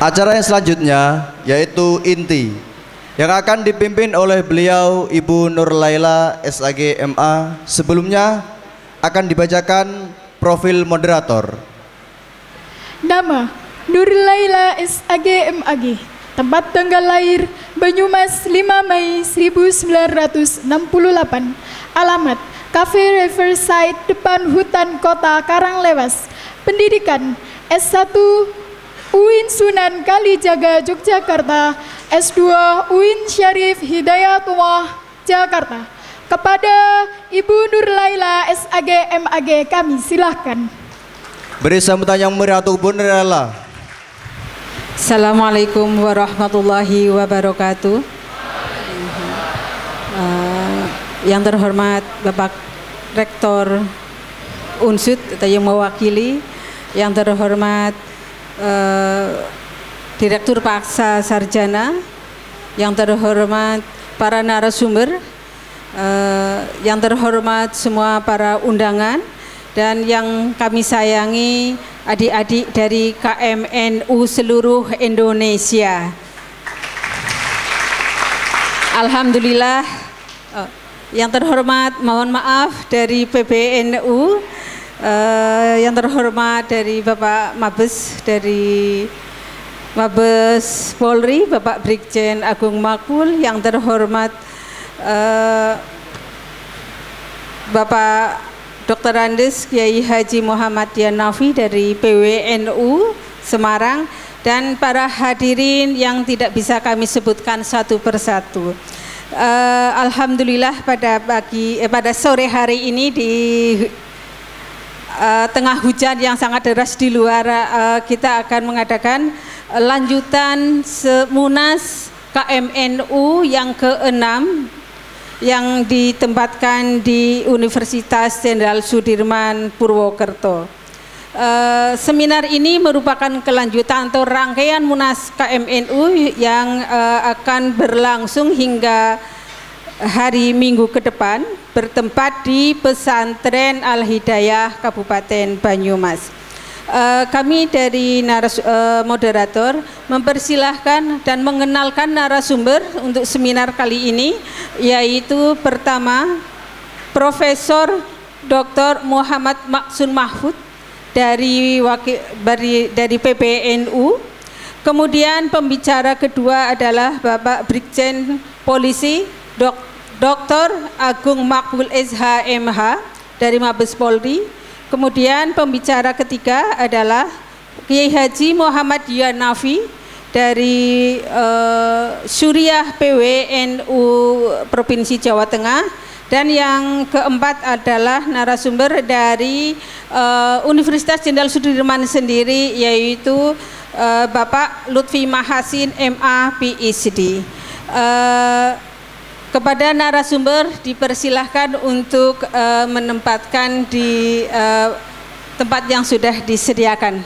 Acara yang selanjutnya yaitu Inti yang akan dipimpin oleh beliau Ibu Nur Laila SAG MA. Sebelumnya akan dibacakan profil moderator. Nama Nur Laila SAG MAG. Tempat tanggal lahir Banyumas 5 Mei 1968. Alamat Cafe Riverside depan Hutan Kota Karanglewas. Pendidikan S1 UIN Sunan Kalijaga Yogyakarta, S2 UIN Syarif Hidayatullah Jakarta. Kepada Ibu Nur Laila SAG MAG kami silahkan. Beri sambutan yang meriah untuk Bu Nur Laila. Assalamualaikum warahmatullahi wabarakatuh. Yang terhormat Bapak Rektor Unsud atau yang mewakili, yang terhormat Direktur Paksa Sarjana, yang terhormat para narasumber, yang terhormat semua para undangan, dan yang kami sayangi adik-adik dari KMNU seluruh Indonesia. Alhamdulillah. Yang terhormat, mohon maaf dari PBNU, yang terhormat dari Bapak Mabes, dari Mabes Polri, Bapak Brigjen Agung Makmul, yang terhormat Bapak Dr. Andes Kiai Haji Muhammad Yanafi dari PWNU Semarang, dan para hadirin yang tidak bisa kami sebutkan satu persatu. Alhamdulillah pada sore hari ini di tengah hujan yang sangat deras di luar, kita akan mengadakan lanjutan Munas KMNU yang ke-6 yang ditempatkan di Universitas Jenderal Sudirman Purwokerto. Seminar ini merupakan kelanjutan atau rangkaian Munas KMNU yang akan berlangsung hingga hari Minggu ke depan, bertempat di Pesantren Al-Hidayah Kabupaten Banyumas. Kami dari moderator mempersilahkan dan mengenalkan narasumber untuk seminar kali ini, yaitu pertama Profesor Dr. Muhammad Maksun Mahfud dari PBNU. Kemudian pembicara kedua adalah Bapak Brigjen Polisi Dr. Agung Makmul SHMH dari Mabes Polri. Kemudian pembicara ketiga adalah Kiai Haji Muhammad Yanafi dari Syuriah PWNU Provinsi Jawa Tengah. Dan yang keempat adalah narasumber dari Universitas Jenderal Sudirman sendiri, yaitu Bapak Lutfi Mahasin MA PhD. Kepada narasumber dipersilahkan untuk menempatkan di tempat yang sudah disediakan.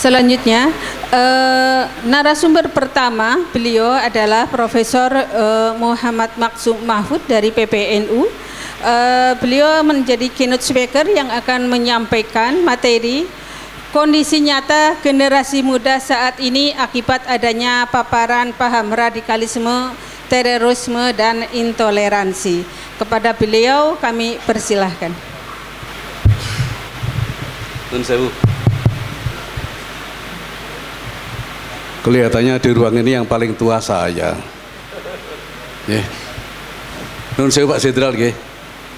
Selanjutnya, narasumber pertama beliau adalah Profesor Muhammad Maksum Mahfud dari PBNU. Beliau menjadi keynote speaker yang akan menyampaikan materi kondisi nyata generasi muda saat ini akibat adanya paparan paham radikalisme, terorisme, dan intoleransi. Kepada beliau kami persilahkan. Nun sewu. Kelihatannya di ruang ini yang paling tua saya. Nun sewu Pak Jenderal,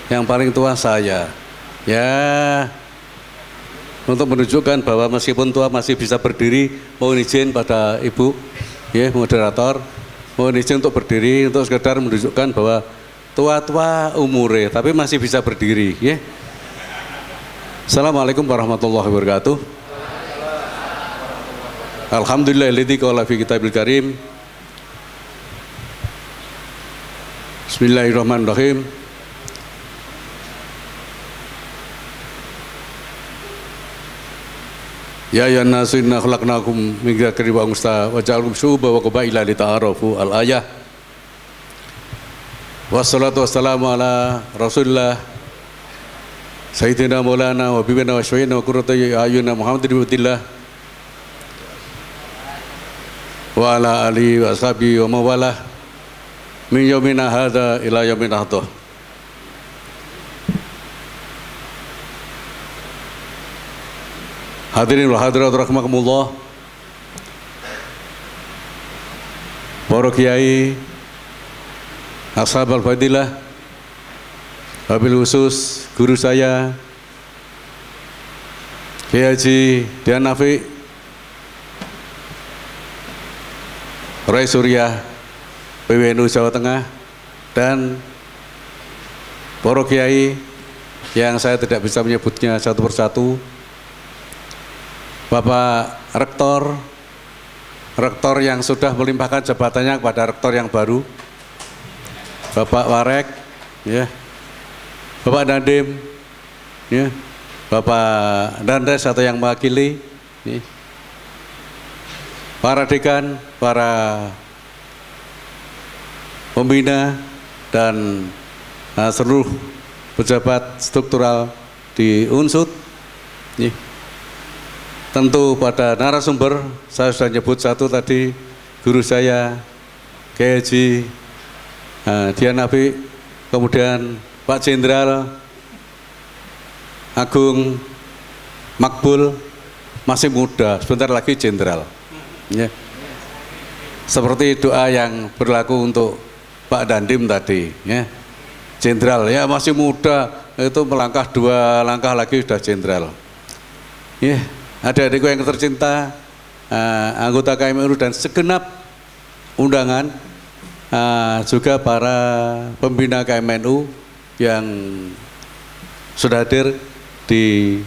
yang paling tua saya. Ya, untuk menunjukkan bahwa meskipun tua masih bisa berdiri, mohon izin pada Ibu, moderator, mohon izin untuk berdiri untuk sekedar menunjukkan bahwa tua-tua umure, tapi masih bisa berdiri. Assalamualaikum warahmatullahi wabarakatuh. Alhamdulillahilladzi qala fi kitabil karim. Bismillahirrahmanirrahim. Ya ayyuhan nasu inna khalaqnakum min dzakarin wa unsa wa ja'alnakum syu'uban wa qabaila lita'arafu. Al-ayah. Wassalatu wassalamu ala Rasulillah Sayyidina Maulana wa bibina wa syayyidina wa qurrata a'yunina Muhammadin Abdillah wa ala alihi wa ashabihi wa mawalah min yaumina hadza ila yaumin hadha. Hadirin wa hadirat rahimakumullah, para kiai, ashab al-fadilah, wabil khusus guru saya Kiai Haji Dian Nafi, Rai Surya PWNU Jawa Tengah, dan para kiai yang saya tidak bisa menyebutnya satu persatu, Bapak Rektor yang sudah melimpahkan jabatannya kepada Rektor yang baru, Bapak Warek, ya, Bapak Dandim, ya, Bapak Dandes atau yang mewakili, ya, para dekan, para pembina, dan seluruh pejabat struktural di Unsud, ya. Tentu pada narasumber, saya sudah nyebut satu tadi, guru saya Kiai Haji Dian Nafi, kemudian Pak Jenderal Agung Makbul, masih muda, sebentar lagi jenderal, ya. Seperti doa yang berlaku untuk Pak Dandim tadi, ya. Jenderal, ya, masih muda, itu melangkah 2 langkah lagi sudah jenderal, ya. Adik-adikku yang tercinta, anggota KMNU dan segenap undangan, juga para pembina KMNU yang sudah hadir di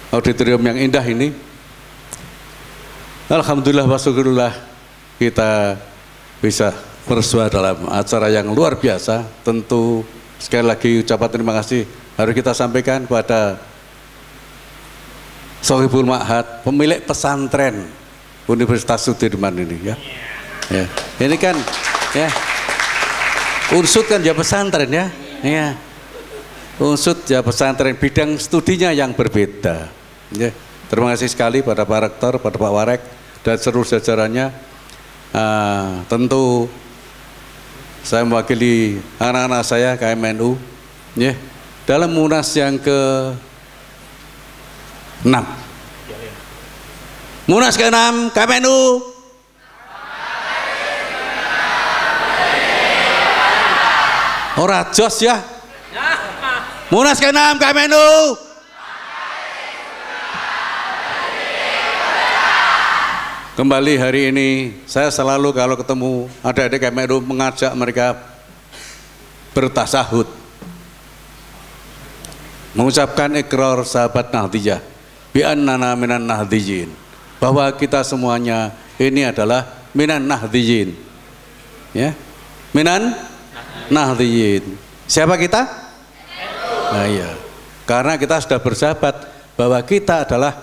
auditorium yang indah ini. Alhamdulillah wa syukurillah, kita bisa bersua dalam acara yang luar biasa. Tentu sekali lagi ucapan terima kasih harus kita sampaikan kepada Sohibul Ma'had, pemilik pesantren Universitas Sudirman ini, ya. Ya. Ini kan, ya, Unsud kan ya pesantren, ya. Ya. Unsud ya pesantren, bidang studinya yang berbeda, ya. Terima kasih sekali pada Pak Rektor, pada Pak Warek dan seluruh jajarannya. Tentu saya mewakili anak-anak saya KMNU, ya, dalam Munas yang ke-6. Munas ke-6 KMNU. Ora jos ya. Munas ke-6 KMNU. Kembali hari ini saya selalu kalau ketemu adik-adik KMNU mengajak mereka bertasahud, mengucapkan ikrar sahabat Nahdijah bi annana minan Nahdijin, bahwa kita semuanya ini adalah minan Nahdijin, ya, minan Nahdijin. Siapa kita? Nah, iya. Karena kita sudah bersahabat bahwa kita adalah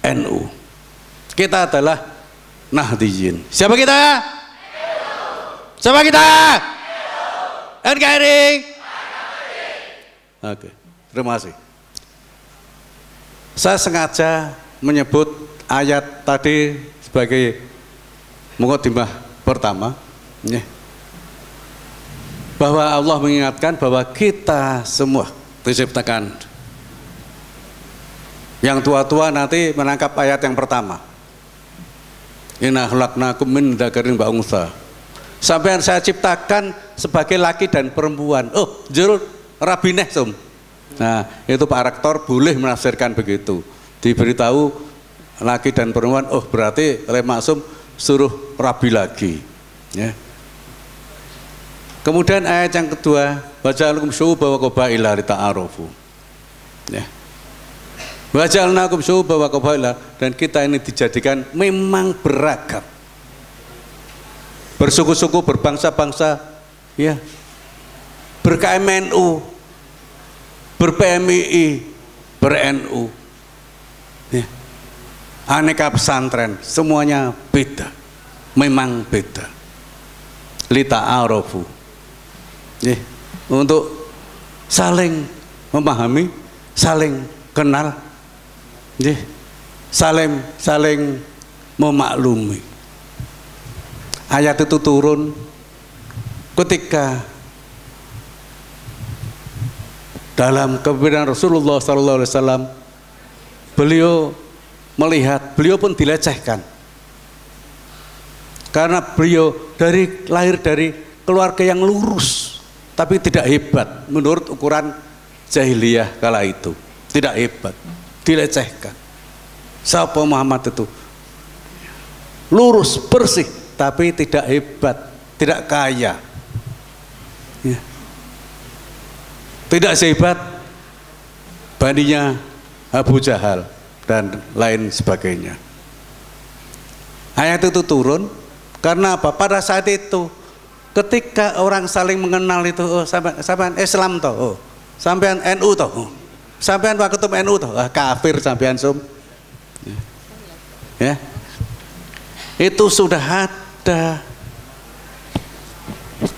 NU, kita adalah Nahdijin. Siapa kita? Siapa kita? NKRI. Oke, terima kasih. Saya sengaja menyebut ayat tadi sebagai mukadimah pertama, ya, bahwa Allah mengingatkan bahwa kita semua diciptakan. Yang tua-tua nanti menangkap ayat yang pertama, inna khalaqnakum min dzakarin wa unsa. Sampai saya ciptakan sebagai laki dan perempuan. Oh, jurul rabineh sum. Nah, itu Pak Rektor boleh menafsirkan begitu. Diberitahu laki dan perempuan, oh berarti maksum suruh rabi lagi, ya. Kemudian ayat yang kedua, waja'alnakum syu'uban wa qabaila lita'arafu, ya. Waja'alnakum syu'uban wa qabaila, dan kita ini dijadikan memang beragam, bersuku-suku, berbangsa-bangsa, ya, ber-KMNU, ber-PMII, ber-NU, ya. aneka pesantren, semuanya beda. Memang beda. Lita'arofu. Untuk saling memahami, saling kenal, saling memaklumi. Ayat itu turun ketika dalam kepemimpinan Rasulullah SAW, beliau melihat, beliau pun dilecehkan karena beliau lahir dari keluarga yang lurus tapi tidak hebat menurut ukuran jahiliyah kala itu, tidak hebat, dilecehkan. Siapa Muhammad itu? Lurus, bersih, tapi tidak hebat, tidak kaya, ya. Tidak sehebat bandinya Abu Jahal dan lain sebagainya. Ayat itu turun karena apa? Pada saat itu ketika orang saling mengenal itu, oh sampean Islam toh, oh sampean NU toh, oh, sampean waketum NU toh, ah, kafir sampean sum. Ya. Itu sudah ada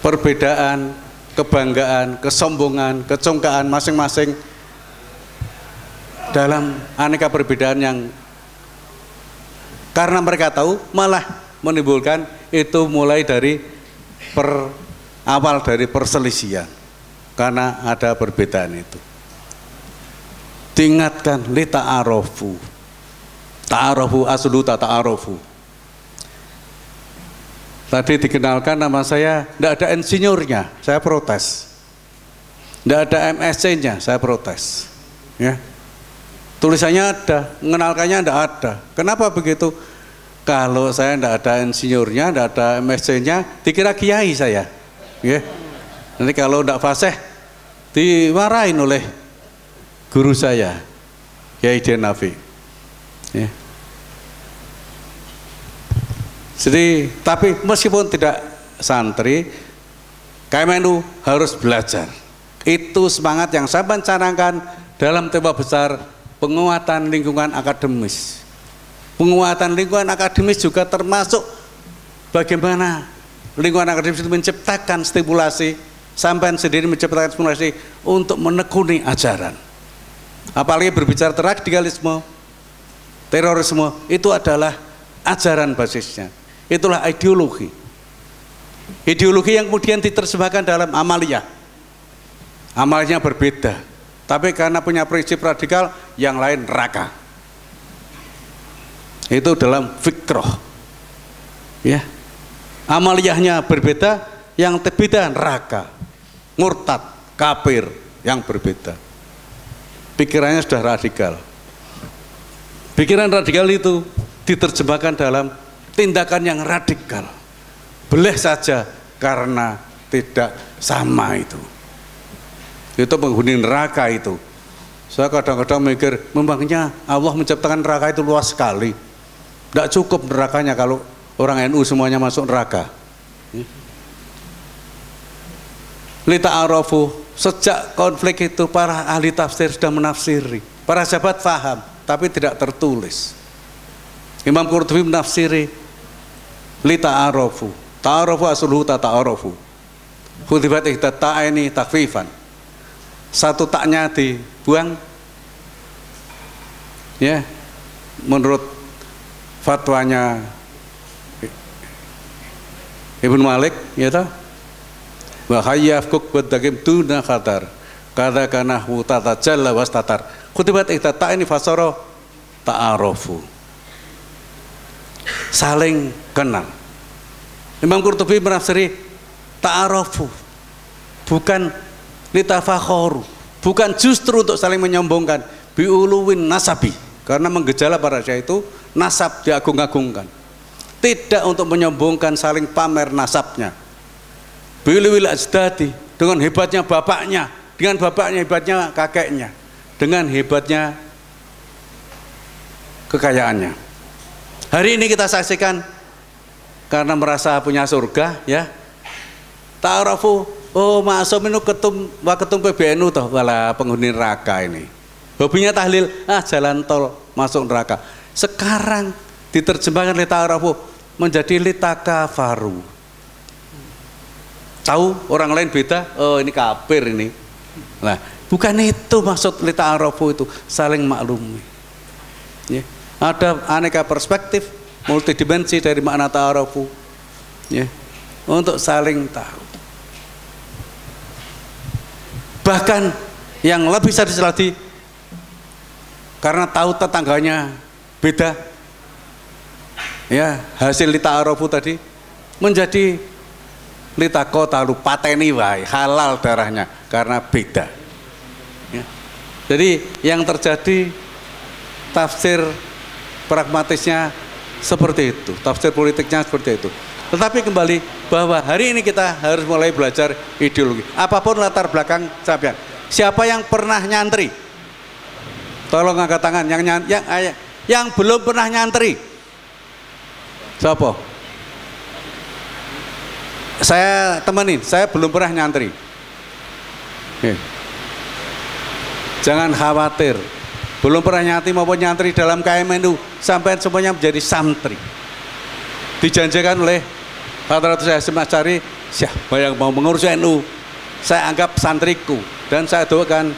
perbedaan, kebanggaan, kesombongan, kecongkaan masing-masing dalam aneka perbedaan yang karena mereka tahu malah menimbulkan itu mulai dari awal dari perselisihan karena ada perbedaan itu. Diingatkan lita'arofu, ta'arofu aslu ta'arofu. Tadi dikenalkan nama saya, tidak ada insinyurnya, saya protes. Tidak ada MSc-nya, saya protes. Ya. Tulisannya ada, mengenalkannya tidak ada. Kenapa begitu? Kalau saya tidak ada insinyurnya, tidak ada MSc-nya, dikira kiai saya. Ya. Nanti kalau tidak fasih, dimarahin oleh guru saya, Kiai Denafi. Ya. Jadi, tapi meskipun tidak santri, KMNU harus belajar. Itu semangat yang saya canangkan dalam tema besar penguatan lingkungan akademis. Penguatan lingkungan akademis juga termasuk bagaimana lingkungan akademis itu menciptakan stimulasi, sampai sendiri menciptakan stimulasi untuk menekuni ajaran. Apalagi berbicara radikalisme, terorisme, itu adalah ajaran basisnya. Itulah ideologi. Ideologi yang kemudian diterjemahkan dalam amaliyah. Amalnya berbeda, tapi karena punya prinsip radikal, yang lain neraka. Itu dalam fikroh. Ya. Amaliyahnya berbeda, yang berbeda neraka, murtad, kafir, yang berbeda. Pikirannya sudah radikal. Pikiran radikal itu diterjemahkan dalam tindakan yang radikal, boleh saja karena tidak sama itu penghuni neraka itu. Saya kadang-kadang mikir, memangnya Allah menciptakan neraka itu luas sekali, tidak cukup nerakanya kalau orang NU semuanya masuk neraka. Lita'arofu, sejak konflik itu para ahli tafsir sudah menafsiri, para sahabat faham, tapi tidak tertulis. Imam Qurtubi menafsiri lita'arofu, ta'arofu asluhu ta'arofu, khudhibat ihda ta'ini takfifan, satu taknya dibuang, ya, menurut fatwanya Ibnu Malik, ya toh, wa hayyafkuk badagim duna khatar kada kana hutata jalla wastatar, khudhibat ihda ta'ini fasara ta'arofu, saling kenal. Imam Qurtubi menafsiri ta'arofu, bukan litafakhoru, bukan justru untuk saling menyombongkan, biuluwin nasabi, karena menggejala pada saya itu nasab diagung-agungkan, tidak untuk menyombongkan saling pamer nasabnya. Biuluwil ajdadi, dengan hebatnya bapaknya, dengan bapaknya hebatnya kakeknya, dengan hebatnya kekayaannya. Hari ini kita saksikan karena merasa punya surga, ya. Ta'arafu, oh Ma'asum ini ketum PBNU toh, walah penghuni neraka ini. Hobinya tahlil, jalan tol masuk neraka. Sekarang diterjemahkan lita'arafu menjadi litakafaru. Tahu orang lain beda, oh ini kafir ini. Nah, bukan itu maksud lita'arafu itu, saling maklumi. Ya. Ada aneka perspektif, multidimensi dari makna ta'arafu. Ya. Untuk saling tahu. Bahkan yang lebih sadis lagi, karena tahu tetangganya beda, ya hasil lita'arafu tadi menjadi litakotalu, pateni wae, halal darahnya karena beda. Ya. Jadi yang terjadi tafsir pragmatisnya seperti itu, tafsir politiknya seperti itu. Tetapi kembali bahwa hari ini kita harus mulai belajar ideologi. Apapun latar belakang sampean. Siapa yang pernah nyantri? Tolong angkat tangan yang belum pernah nyantri. Siapa? Saya temenin, saya belum pernah nyantri. Jangan khawatir. Belum pernah nyantri maupun nyantri dalam KMNU, sampai semuanya menjadi santri. Dijanjikan oleh Hadratus Hasyim Asy'ari, siapa yang mau mengurus NU, saya anggap santriku, dan saya doakan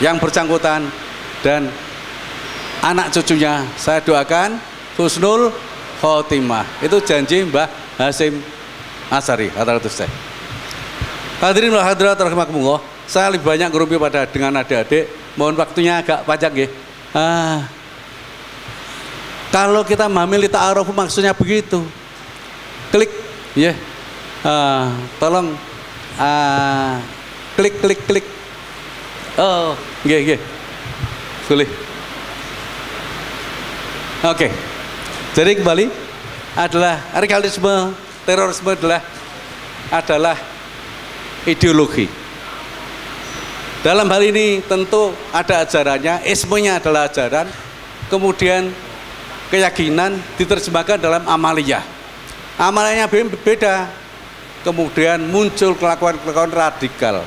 yang bersangkutan dan anak cucunya, saya doakan husnul khotimah. Itu janji Mbah Hasyim Asy'ari Hadratus Hasyim. Hadirin wal hadirat rahimakumullah, saya lebih banyak ngerumpi pada dengan adik-adik, mohon waktunya agak panjang ya. Kalau kita memahami lita'arafu maksudnya begitu. Klik ya. Tolong klik. Oh, nggih. Boleh. Oke. Jadi kembali adalah radikalisme, terorisme adalah ideologi. Dalam hal ini tentu ada ajarannya, ismenya adalah ajaran, kemudian keyakinan diterjemahkan dalam amaliyah. Amaliyahnya beda, kemudian muncul kelakuan-kelakuan radikal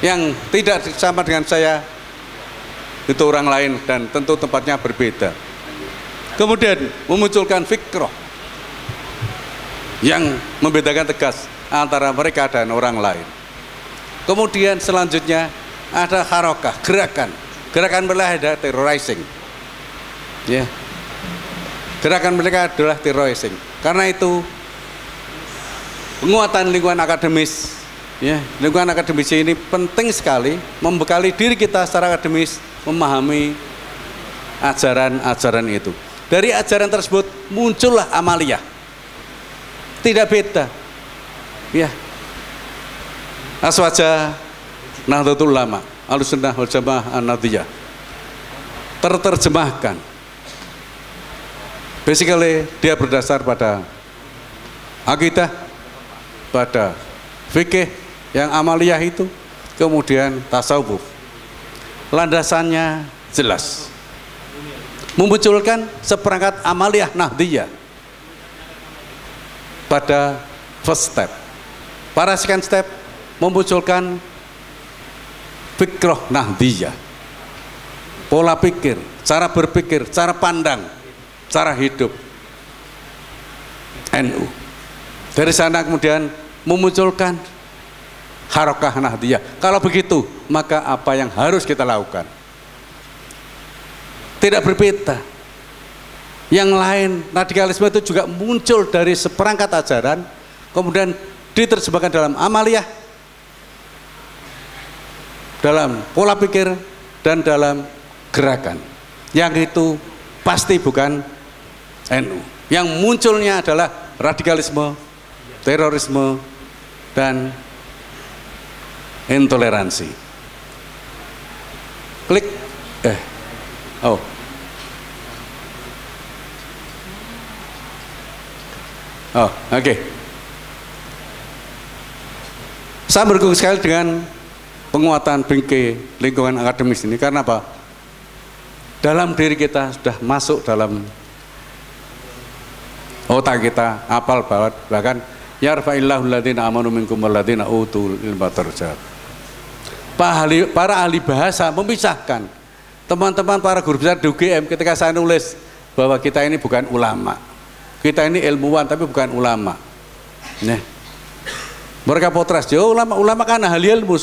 yang tidak sama dengan saya, itu orang lain dan tentu tempatnya berbeda. Kemudian memunculkan fikrah yang membedakan tegas antara mereka dan orang lain. Kemudian selanjutnya ada harokah, gerakan mereka ada terrorizing, ya. Gerakan mereka adalah terrorizing. Karena itu penguatan lingkungan akademis, ya, lingkungan akademis ini penting sekali membekali diri kita secara akademis memahami ajaran-ajaran itu. Dari ajaran tersebut muncullah amaliyah. Tidak beda, ya. Aswaja Nahdlatul Ulama, Ahlussunnah wal Jamaah An-Nahdliyah terjemahkan. Basically dia berdasar pada akidah, pada fikih yang amaliyah itu, kemudian tasawuf. Landasannya jelas. Memunculkan seperangkat amaliyah Nahdliyah pada first step. Para second step memunculkan fikrah Nahdliyah, pola pikir, cara berpikir, cara pandang, cara hidup NU. Dari sana kemudian memunculkan harokah Nahdliyah. Kalau begitu, maka apa yang harus kita lakukan? Tidak berbeda. Yang lain, radikalisme itu juga muncul dari seperangkat ajaran, kemudian diterjemahkan dalam amaliyah, dalam pola pikir, dan dalam gerakan. Yang itu pasti bukan NU. Yang munculnya adalah radikalisme, terorisme, dan intoleransi. Klik. Oke. Saya mendukung sekali dengan penguatan bingkai lingkungan akademis ini. Karena apa? Dalam diri kita sudah masuk dalam otak kita, apal banget, bahkan yarfa'illahu alladziina aamanu minkum walladziina utul ilma darajat. Para ahli bahasa memisahkan teman-teman para guru besar di UGM ketika saya nulis bahwa kita ini bukan ulama, kita ini ilmuwan tapi bukan ulama. Nih, mereka potres, yo ulama kan ahli ilmu,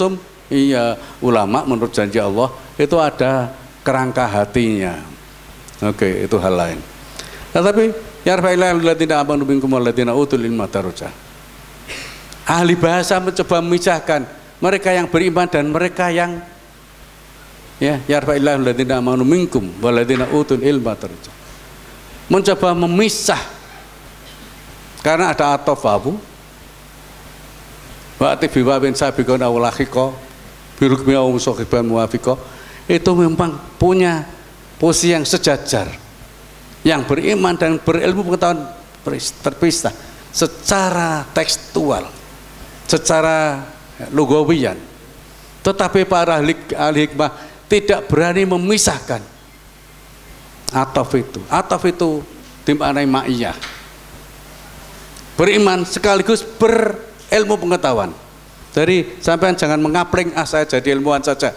iya, ulama menurut janji Allah itu ada kerangka hatinya. Oke, itu hal lain. Tetapi yarfa'illahu alladziina aamanu minkum walladziina utul ilma daraja. Ahli bahasa mencoba memisahkan mereka yang beriman dan mereka yang yarfa'illahu alladziina aamanu minkum walladziina utul ilma daraja. Mencoba memisah karena ada atafabu wa atibiwa bin sabiqun awlahiqa birukmi aw musahiban muwafiqa, itu memang punya posisi yang sejajar. Yang beriman dan berilmu pengetahuan terpisah secara tekstual, secara lugawiyan. Tetapi para ahli hikmah tidak berani memisahkan ataf itu. Ataf itu dimaknai ma'iyah, beriman sekaligus berilmu pengetahuan. Jadi sampean jangan mengapling, saya jadi ilmuwan saja,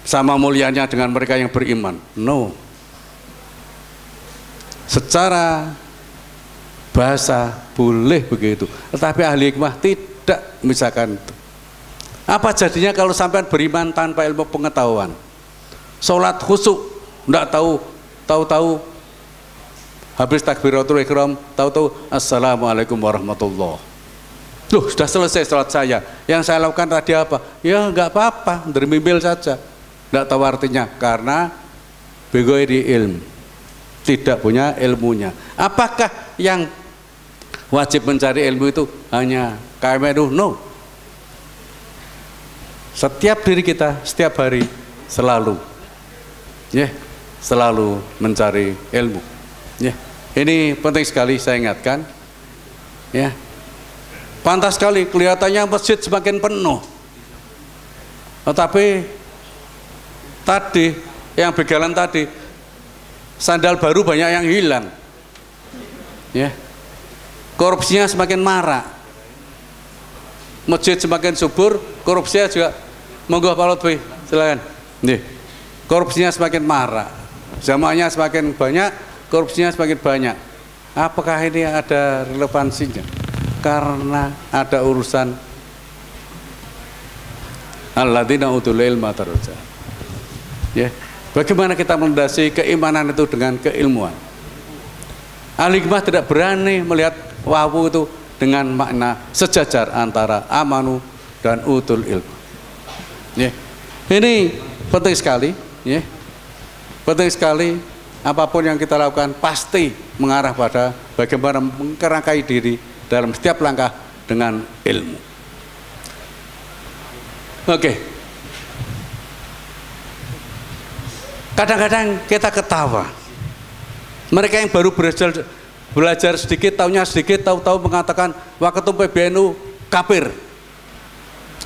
sama mulianya dengan mereka yang beriman. No. Secara bahasa boleh begitu, tetapi ahli hikmah tidak misalkan itu. Apa jadinya kalau sampai beriman tanpa ilmu pengetahuan? Sholat khusyuk, tidak tahu habis takbiratul ihram, tahu assalamualaikum warahmatullah. Loh, sudah selesai sholat saya. Yang saya lakukan tadi apa? Ya nggak apa-apa, dermimbil saja. Tidak tahu artinya karena bego di ilmu, tidak punya ilmunya. Apakah yang wajib mencari ilmu itu hanya KMNU? No. Setiap diri kita setiap hari selalu selalu mencari ilmu. Ini penting sekali saya ingatkan. Pantas sekali kelihatannya masjid semakin penuh, tetapi tadi yang begalan tadi sandal baru banyak yang hilang. Korupsinya semakin marak, masjid semakin subur, korupsinya juga. Monggo Pak Lutfi, silakan. Korupsinya semakin marak, jamaahnya semakin banyak, korupsinya semakin banyak. Apakah ini ada relevansinya? Karena ada urusan alladzina utul ilma daraja. Bagaimana kita melandasi keimanan itu dengan keilmuan? Ahli hikmah tidak berani melihat wawu itu dengan makna sejajar antara amanu dan utul ilmu. Ini penting sekali. Penting sekali. Apapun yang kita lakukan pasti mengarah pada bagaimana mengkerangkai diri dalam setiap langkah dengan ilmu. Kadang-kadang kita ketawa. Mereka yang baru belajar sedikit, taunya sedikit, tahu-tahu mengatakan Waketum PBNU kafir.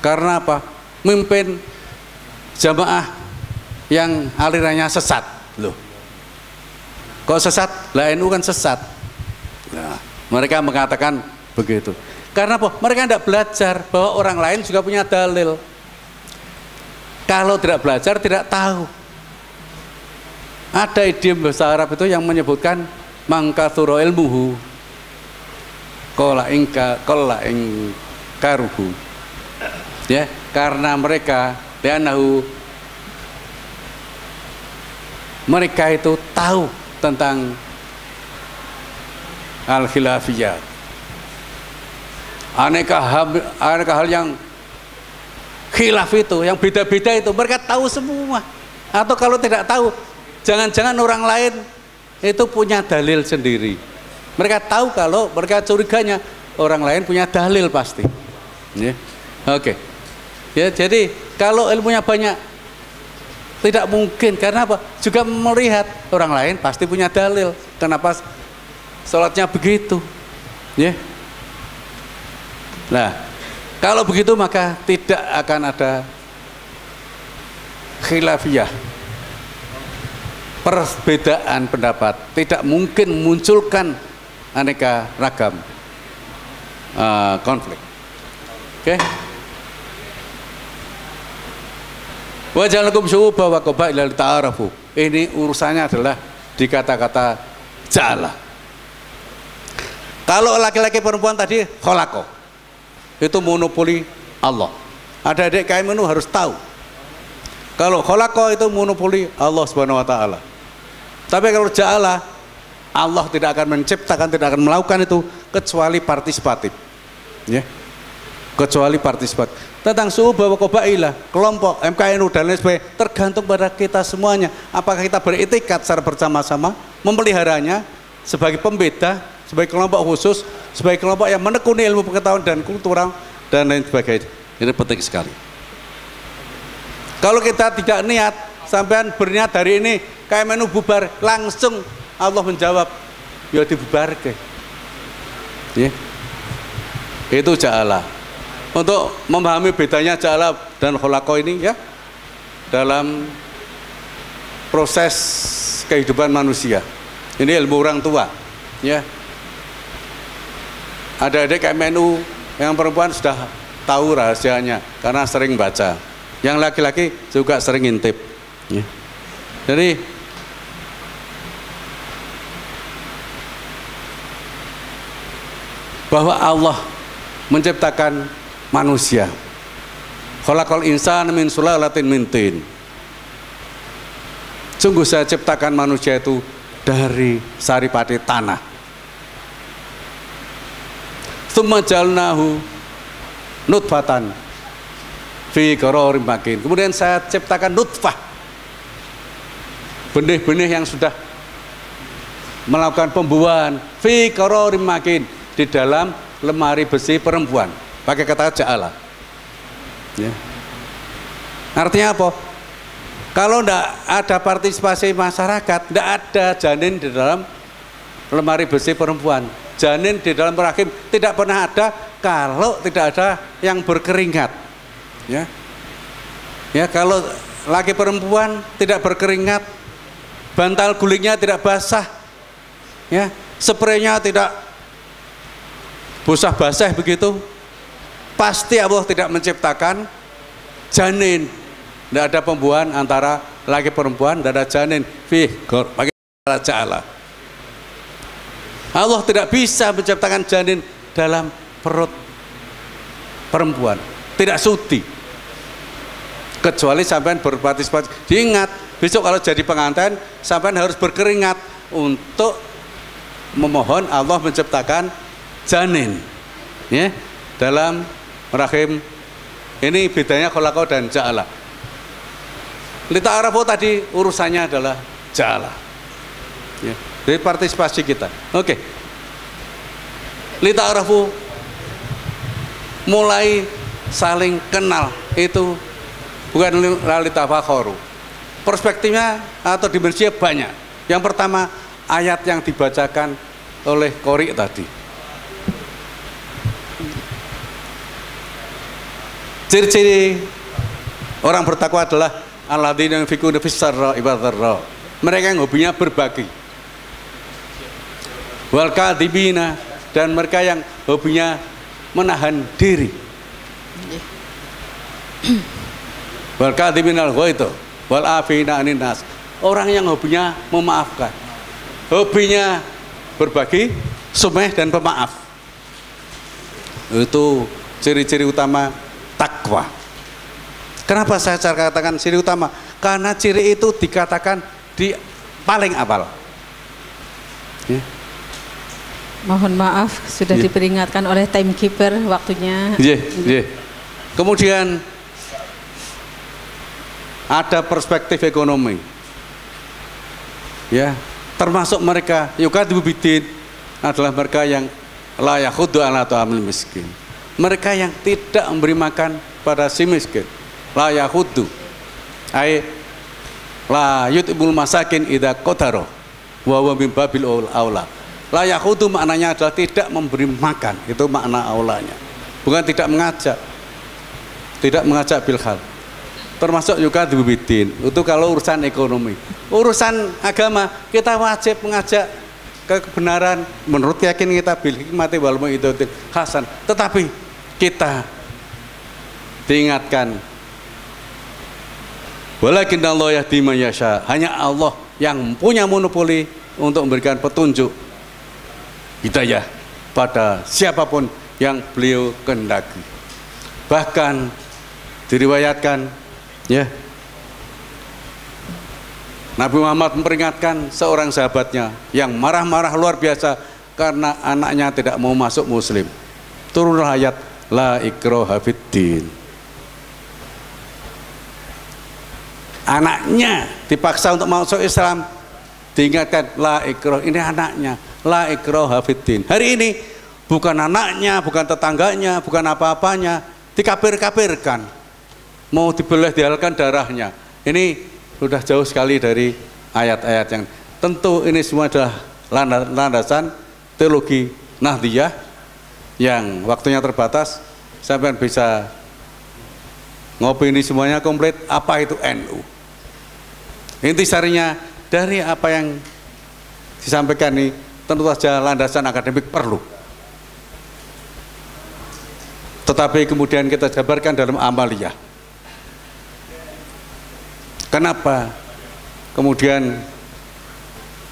Karena apa? Mimpin jamaah yang alirannya sesat. Loh, kok sesat? Lah NU kan sesat. Nah, mereka mengatakan begitu. Karena apa? Mereka tidak belajar bahwa orang lain juga punya dalil. Kalau tidak belajar tidak tahu. Ada idiom bahasa Arab itu yang menyebutkan mangkatsura ilmuhu qala karuhu. Karena mereka itu tahu tentang al-khilafiyah, aneka hal yang khilaf itu, yang beda-beda itu mereka tahu semua. Atau kalau tidak tahu, jangan-jangan orang lain itu punya dalil sendiri. Mereka tahu kalau mereka curiganya orang lain punya dalil pasti. Jadi kalau ilmunya banyak tidak mungkin. Karena apa? Juga melihat orang lain pasti punya dalil. Kenapa sholatnya begitu? Nah, kalau begitu maka tidak akan ada khilafiyah, perbedaan pendapat. Tidak mungkin memunculkan aneka ragam konflik. Wa ja'alakum syu'uban wa qabaila lita'arafu. Ini urusannya adalah di kata-kata ja'ala. Kalau laki-laki perempuan tadi khalaqa. Itu monopoli Allah. Adik-adik KMNU harus tahu. Kalau khalaqa itu monopoli Allah Subhanahu wa taala. Tapi kalau ja'ala, Allah tidak akan menciptakan, tidak akan melakukan itu kecuali partisipatif. Ya. Kecuali partisipatif. Tentang suhu bahwa qabaila, kelompok, MKNU dan lain sebagainya tergantung pada kita semuanya. Apakah kita beriktikad secara bersama-sama memeliharanya sebagai pembeda, sebagai kelompok khusus, sebagai kelompok yang menekuni ilmu pengetahuan dan kultural dan lain sebagainya. Ini penting sekali. Kalau kita tidak niat, sampean berniat dari ini KMNU bubar, langsung Allah menjawab, ya dibubarke. Ya. Itu ja'ala. Untuk memahami bedanya ja'ala dan khalaqa ini ya, dalam proses kehidupan manusia. Ini ilmu orang tua. Ya. Adik-adik KMNU yang perempuan sudah tahu rahasianya karena sering baca. Yang laki-laki juga sering ngintip. Ya. Jadi bahwa Allah menciptakan manusia. Khalaqal insana min sulalatin min tin. Sungguh saya ciptakan manusia itu dari saripati tanah. Tsumma ja'alnahu nutfatan fi qararin makin. Kemudian saya ciptakan nutfah. Benih-benih yang sudah melakukan pembuahan fi qararin makin di dalam lemari besi perempuan. Pakai kata ja'ala. Ya. Artinya apa? Kalau tidak ada partisipasi masyarakat, tidak ada janin di dalam lemari besi perempuan. Janin di dalam rahim tidak pernah ada kalau tidak ada yang berkeringat. Ya, ya kalau laki perempuan tidak berkeringat, bantal gulingnya tidak basah, ya, spraynya tidak basah begitu. Pasti Allah tidak menciptakan janin. Tidak ada pembuahan antara laki perempuan, tidak ada janin. Pakai ja'ala. Allah tidak bisa menciptakan janin dalam perut perempuan. Tidak sudi. Kecuali sampean berpartisipasi. Diingat, besok kalau jadi pengantin, sampean harus berkeringat untuk memohon Allah menciptakan janin. Ya, dalam rahim. Ini bedanya khalaqa dan ja'ala. Lita'arafu tadi urusannya adalah ja'ala. Ya, jadi partisipasi kita. Oke. Lita'arafu mulai saling kenal itu bukan litafakharu. Perspektifnya atau dimensinya banyak. Yang pertama ayat yang dibacakan oleh qori tadi. Ciri-ciri orang bertakwa adalah alladzina yunfikuna fis-sarra'i wad-dharra. Mereka yang hobinya berbagi. Wal kadhibina, dan mereka yang hobinya menahan diri. Wal kadhibina al-ghaidha wal afina 'anil nas. Orang yang hobinya memaafkan. Hobinya berbagi, sumeh dan pemaaf. Itu ciri-ciri utama takwa. Kenapa saya katakan ciri utama? Karena ciri itu dikatakan di paling awal. Ya. Mohon maaf sudah diperingatkan oleh timekeeper waktunya. Kemudian ada perspektif ekonomi. Ya, termasuk mereka yukadzibu bidin adalah mereka yang la yakhuddu ala ta'amil miskin. Mereka yang tidak memberi makan pada si miskin. La yakhuddu ay la yut'imul masakin idza qadara wa huwa min babil aula. La yakhuddu maknanya adalah tidak memberi makan, itu makna aulanya. Bukan tidak mengajak. Tidak mengajak bil hal. Termasuk juga dibidin. Itu kalau urusan ekonomi. Urusan agama kita wajib mengajak kebenaran menurut keyakinan kita bil hikmati wal mau'izatil hasan. Tetapi kita diingatkan Walakin Allah yahdi man yasha. Hanya Allah yang punya monopoli untuk memberikan petunjuk hidayah pada siapapun yang beliau kehendaki. Bahkan diriwayatkan ya, Nabi Muhammad memperingatkan seorang sahabatnya yang marah-marah luar biasa karena anaknya tidak mau masuk Muslim. Turunlah ayat la ikraha fiddin. Anaknya dipaksa untuk masuk Islam, diingatkan la ikrah, ini anaknya, la ikraha fiddin. Hari ini bukan anaknya, bukan tetangganya, bukan apa-apanya, dikafir-kafirkan, mau dibelah dihalkan darahnya. Ini sudah jauh sekali dari ayat-ayat yang tentu ini semua adalah landasan teologi Nahdiyah yang waktunya terbatas. Sampai bisa ngopi ini semuanya komplit. Apa itu NU? Intisarinya dari apa yang disampaikan ini tentu saja landasan akademik perlu, tetapi kemudian kita jabarkan dalam amaliyah. Kenapa kemudian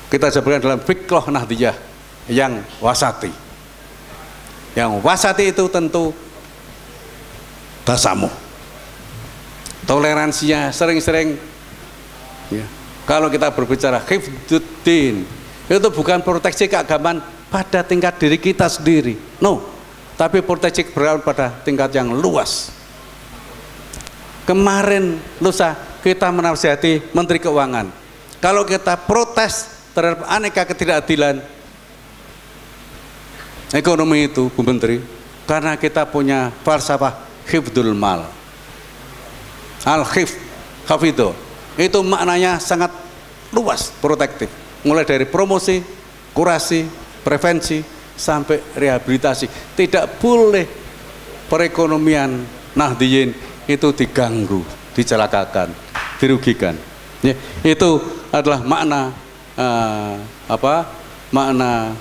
kita jabarkan dalam fiqh Nahdiyah yang wasati? Yang wasati itu tentu tasamuh, toleransinya sering-sering ya. Kalau kita berbicara hifdzuddin, itu bukan proteksi keagamaan pada tingkat diri kita sendiri, no, tapi proteksi keberagaman pada tingkat yang luas. Kemarin lusa kita menasihati Menteri Keuangan, kalau kita protes terhadap aneka ketidakadilan ekonomi itu Bu Menteri, karena kita punya falsafah hifdzul mal, hafidho, itu maknanya sangat luas, protektif, mulai dari promosi, kurasi, prevensi sampai rehabilitasi. Tidak boleh perekonomian Nahdiyin itu diganggu, dicelakakan, dirugikan ya. Itu adalah makna makna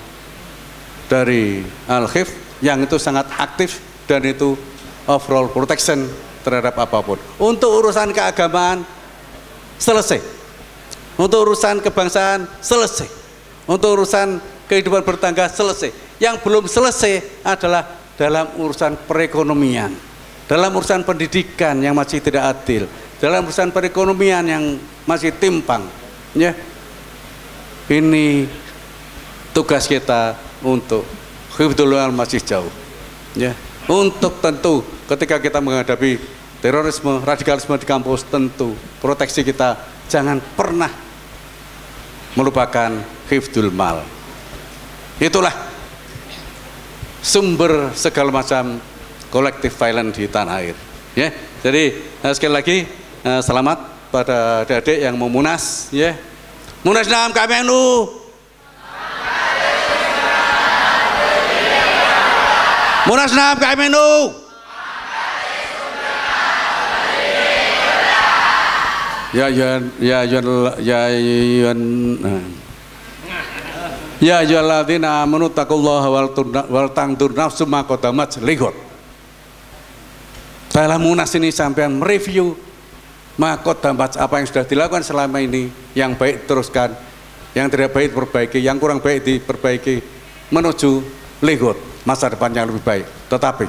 dari al-hifz yang itu sangat aktif, dan itu overall protection terhadap apapun. Untuk urusan keagamaan selesai, untuk urusan kebangsaan selesai, untuk urusan kehidupan bertangga selesai. Yang belum selesai adalah dalam urusan perekonomian, dalam urusan pendidikan yang masih tidak adil, dalam urusan perekonomian yang masih timpang ya. Ini tugas kita untuk hifdzul mal masih jauh ya. Untuk tentu ketika kita menghadapi terorisme, radikalisme di kampus, tentu proteksi kita jangan pernah melupakan hifdzul mal. Itulah sumber segala macam kolektif violence di tanah air ya. Jadi sekali lagi selamat pada adik-adik yang mau munas ya. Munas dalam KMNU, munas dalam KMNU. Ya ayyuhalladzina amanu taqullaha wal tanzur nafsum ma qaddamat lighad. Dalam munas ini sampean mereview ma qaddamat, apa yang sudah dilakukan selama ini, yang baik teruskan, yang tidak baik perbaiki, yang kurang baik diperbaiki menuju lighad, masa depan yang lebih baik. Tetapi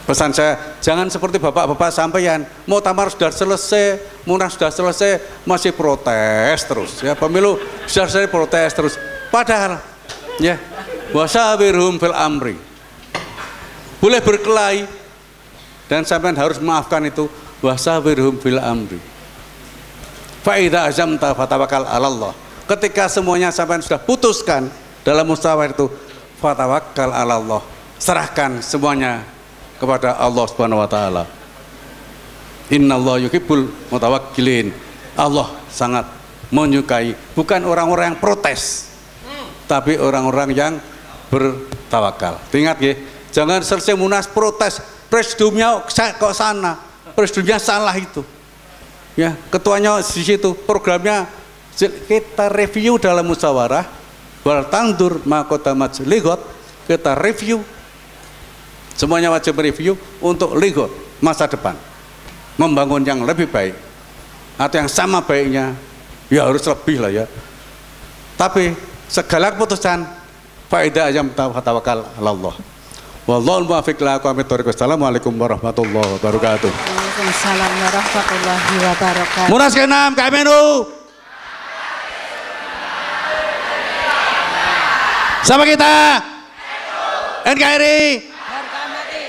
pesan saya, jangan seperti bapak-bapak sampeyan, muktamar sudah selesai, munas sudah selesai, masih protes terus ya, pemilu sudah selesai protes terus. Padahal ya, wasawirhum fil amri, boleh berkelahi dan sampean harus memaafkan itu, wasawirhum fil amri. Fa idza azamta fatawakkal 'alallah. Ketika semuanya sampean sudah putuskan dalam musyawarah itu, fatawakkal 'alallah, serahkan semuanya kepada Allah Subhanahu wa taala. Innallaha yuhibbul mutawakkilin. Allah sangat menyukai bukan orang-orang yang protes, tapi orang-orang yang bertawakal. Ingat ya, jangan selesai munas protes, presidiumnya kok sana, presidiumnya salah itu. Ya, ketuanya di situ, programnya kita review dalam musyawarah, wal tandur ma qaddamat lighad, kita review. Semuanya wajib mereview untuk lighad, masa depan, membangun yang lebih baik. atau yang sama baiknya, ya harus lebih lah ya. Tapi segala keputusan faedah aja tawakal Allah. Wallahu muwaffiq ila aqwamit thoriq. Wassalamualaikum warahmatullahi wabarakatuh. Waalaikumsalam warahmatullahi wabarakatuh. Munas kenam KMNU. Sama kita. NKRI.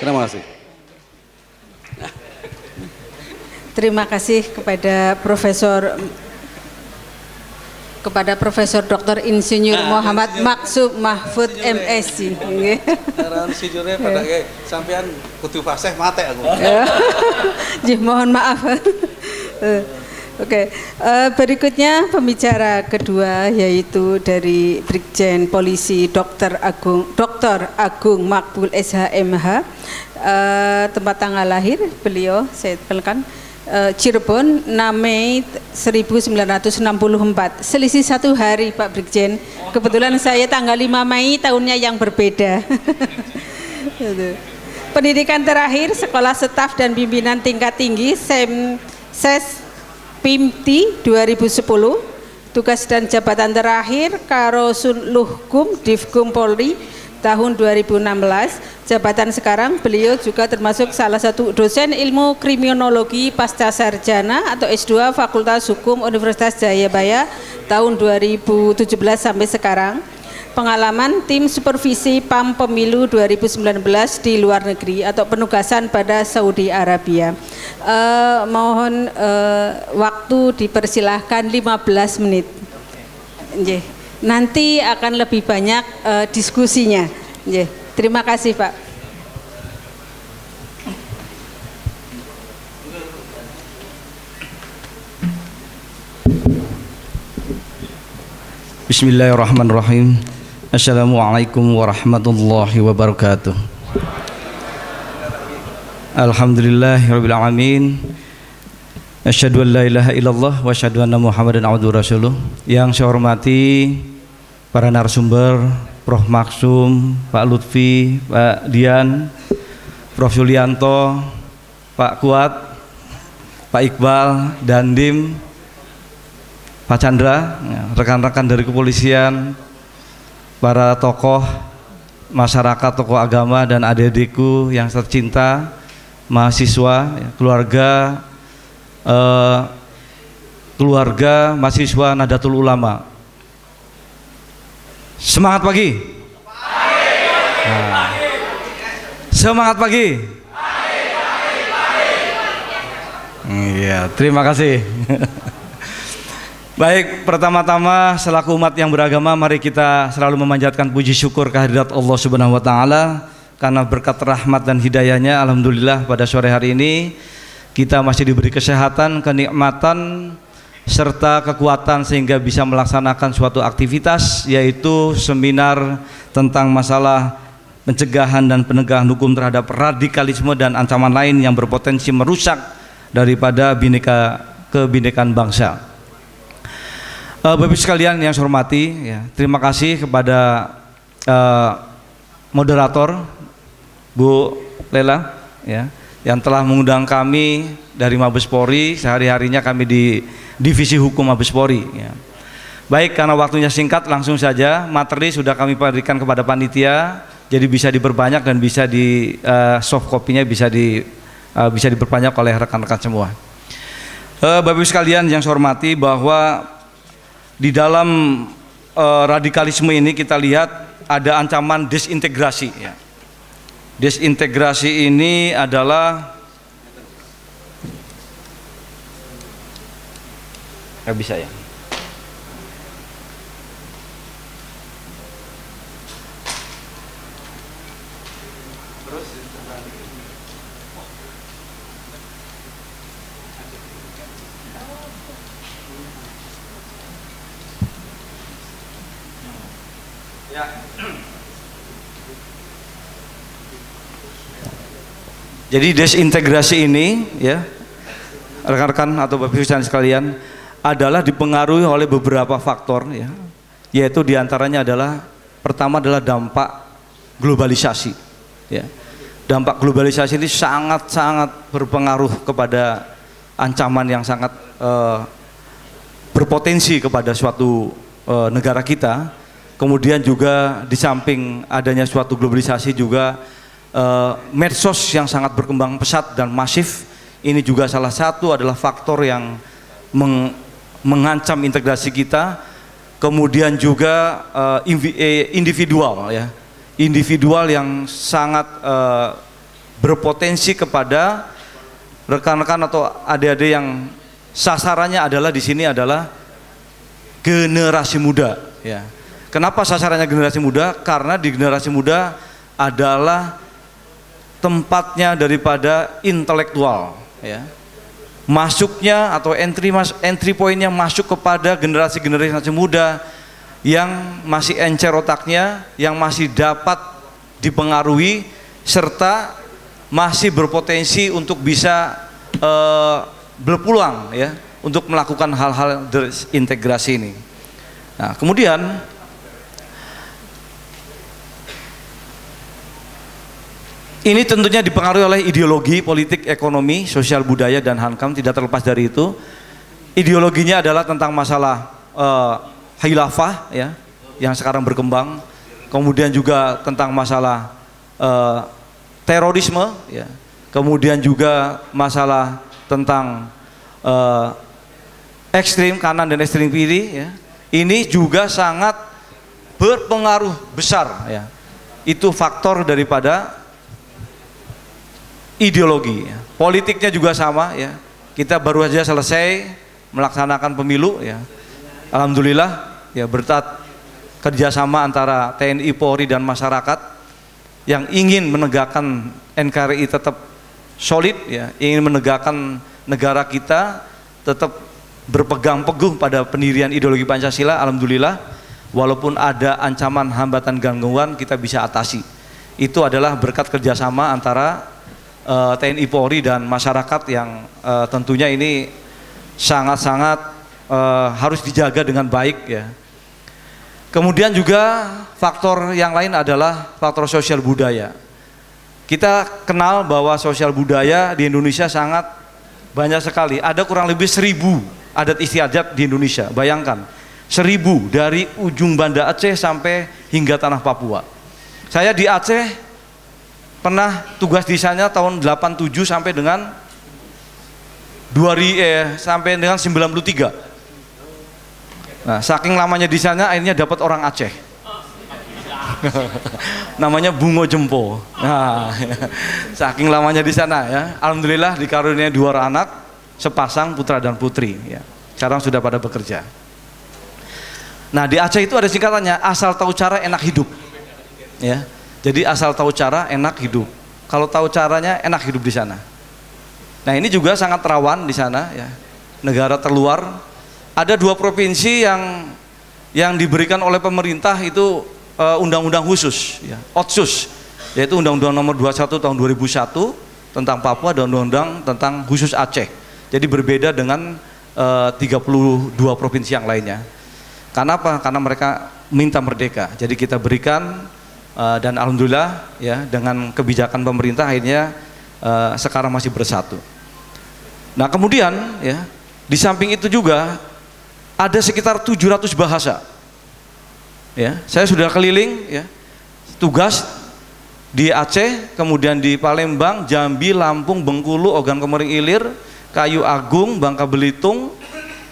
Terima kasih. Terima kasih kepada Profesor Dr. Insinyur Muhammad Maksud Mahfud MSc. Insinyurnya pada sampean kudu fasih mate aku. Mohon maaf. Oke, berikutnya pembicara kedua yaitu dari Brigjen Polisi Dr. Agung Makbul SHMH. Tempat tanggal lahir beliau saya telepon Cirebon 6 Mei 1964. Selisih 1 hari Pak Brigjen. Kebetulan saya tanggal 5 Mei tahunnya yang berbeda. Pendidikan terakhir Sekolah Staf dan Pimpinan Tingkat Tinggi SES PIMTI 2010. Tugas dan jabatan terakhir Karosun Luhkum Divkum Polri tahun 2016. Jabatan sekarang beliau juga termasuk salah satu dosen ilmu kriminologi pasca sarjana atau S2 Fakultas Hukum Universitas Jayabaya tahun 2017 sampai sekarang. Pengalaman tim supervisi PAM Pemilu 2019 di luar negeri atau penugasan pada Saudi Arabia. Mohon waktu dipersilahkan 15 menit. Nanti akan lebih banyak diskusinya. Terima kasih Pak. Bismillahirrahmanirrahim. Assalamualaikum warahmatullahi wabarakatuh. Alhamdulillahirabbil alamin. Asyhadu an la ilaha illallah wa asyhadu anna Muhammadan abduhu rasuluh. Yang saya hormati para narasumber, Prof Maksum, Pak Lutfi, Pak Dian, Prof Yulianto, Pak Kuat, Pak Iqbal, Dandim, Pak Chandra, rekan-rekan dari kepolisian, para tokoh masyarakat, tokoh agama, dan adik-adikku yang tercinta, mahasiswa, keluarga mahasiswa Nahdlatul Ulama. Semangat pagi. Nah, semangat pagi. Iya, terima kasih. Baik, pertama-tama selaku umat yang beragama, mari kita selalu memanjatkan puji syukur kehadirat Allah Subhanahu wa taala karena berkat rahmat dan hidayahnya, alhamdulillah pada sore hari ini kita masih diberi kesehatan, kenikmatan serta kekuatan sehingga bisa melaksanakan suatu aktivitas, yaitu seminar tentang masalah pencegahan dan penegakan hukum terhadap radikalisme dan ancaman lain yang berpotensi merusak daripada kebinekaan bangsa. Bapak sekalian yang saya hormati, ya, terima kasih kepada moderator Bu Lela, ya, yang telah mengundang kami dari Mabes Polri. Sehari-harinya kami di Divisi Hukum Mabes Polri, ya. Baik, karena waktunya singkat, langsung saja materi sudah kami berikan kepada panitia, jadi bisa diperbanyak dan bisa di soft copy-nya bisa diperbanyak oleh rekan-rekan semua. Bapak sekalian yang saya hormati, bahwa di dalam radikalisme ini kita lihat ada ancaman desintegrasi, ya. Desintegrasi ini adalah nggak bisa ya. Jadi desintegrasi ini, ya, rekan-rekan atau Bapak Ibu sekalian, adalah dipengaruhi oleh beberapa faktor, ya, yaitu diantaranya adalah pertama adalah dampak globalisasi, ya. Dampak globalisasi ini sangat-sangat berpengaruh kepada ancaman yang sangat berpotensi kepada suatu negara kita. Kemudian juga di samping adanya suatu globalisasi juga medsos yang sangat berkembang pesat dan masif, ini juga salah satu adalah faktor yang mengancam integrasi kita. Kemudian juga individual ya, individual yang sangat berpotensi kepada rekan-rekan atau adik-adik yang sasarannya adalah di sini adalah generasi muda ya. Kenapa sasarannya generasi muda? Karena di generasi muda adalah tempatnya daripada intelektual ya. Masuknya atau entry pointnya masuk kepada generasi muda yang masih encer otaknya, yang masih dapat dipengaruhi serta masih berpotensi untuk bisa berpeluang ya untuk melakukan hal-hal desintegrasi ini. Nah, kemudian ini tentunya dipengaruhi oleh ideologi, politik, ekonomi, sosial, budaya, dan hankam. Tidak terlepas dari itu, ideologinya adalah tentang masalah khilafah ya, yang sekarang berkembang. Kemudian juga tentang masalah terorisme ya. Kemudian juga masalah tentang ekstrim kanan dan ekstrim kiri ya. Ini juga sangat berpengaruh besar ya. Itu faktor daripada ideologi ya. Politiknya juga sama ya. Kita baru saja selesai melaksanakan pemilu ya. Alhamdulillah ya, berkat kerjasama antara TNI, Polri, dan masyarakat yang ingin menegakkan NKRI tetap solid ya, ingin menegakkan negara kita tetap berpegang teguh pada pendirian ideologi Pancasila. Alhamdulillah, walaupun ada ancaman, hambatan, gangguan, kita bisa atasi. Itu adalah berkat kerjasama antara TNI, Polri, dan masyarakat yang tentunya ini sangat-sangat harus dijaga dengan baik ya. Kemudian juga faktor yang lain adalah faktor sosial budaya. Kita kenal bahwa sosial budaya di Indonesia sangat banyak sekali. Ada kurang lebih 1000 adat istiadat di Indonesia. Bayangkan, 1000 dari ujung Banda Aceh sampai hingga tanah Papua. Saya di Aceh pernah tugas di sana tahun 87 sampai dengan 93. Nah, saking lamanya di sana akhirnya dapat orang Aceh. Namanya Bungo Jempo. Nah, saking lamanya di sana ya. Alhamdulillah dikaruniai 2 anak, sepasang putra dan putri ya. Sekarang sudah pada bekerja. Nah, di Aceh itu ada singkatannya, asal tahu cara enak hidup. Ya. Jadi asal tahu cara enak hidup. Kalau tahu caranya enak hidup di sana. Nah, ini juga sangat rawan di sana ya. Negara terluar. Ada 2 provinsi yang diberikan oleh pemerintah itu undang-undang khusus ya, Otsus, yaitu Undang-Undang Nomor 21 tahun 2001 tentang Papua dan Undang-Undang tentang khusus Aceh. Jadi berbeda dengan 32 provinsi yang lainnya. Karena apa? Karena mereka minta merdeka. Jadi kita berikan dan alhamdulillah ya, dengan kebijakan pemerintah akhirnya sekarang masih bersatu. Nah, kemudian ya, di samping itu juga ada sekitar 700 bahasa. Ya, saya sudah keliling ya, tugas di Aceh, kemudian di Palembang, Jambi, Lampung, Bengkulu, Ogan Komering Ilir, Kayu Agung, Bangka Belitung,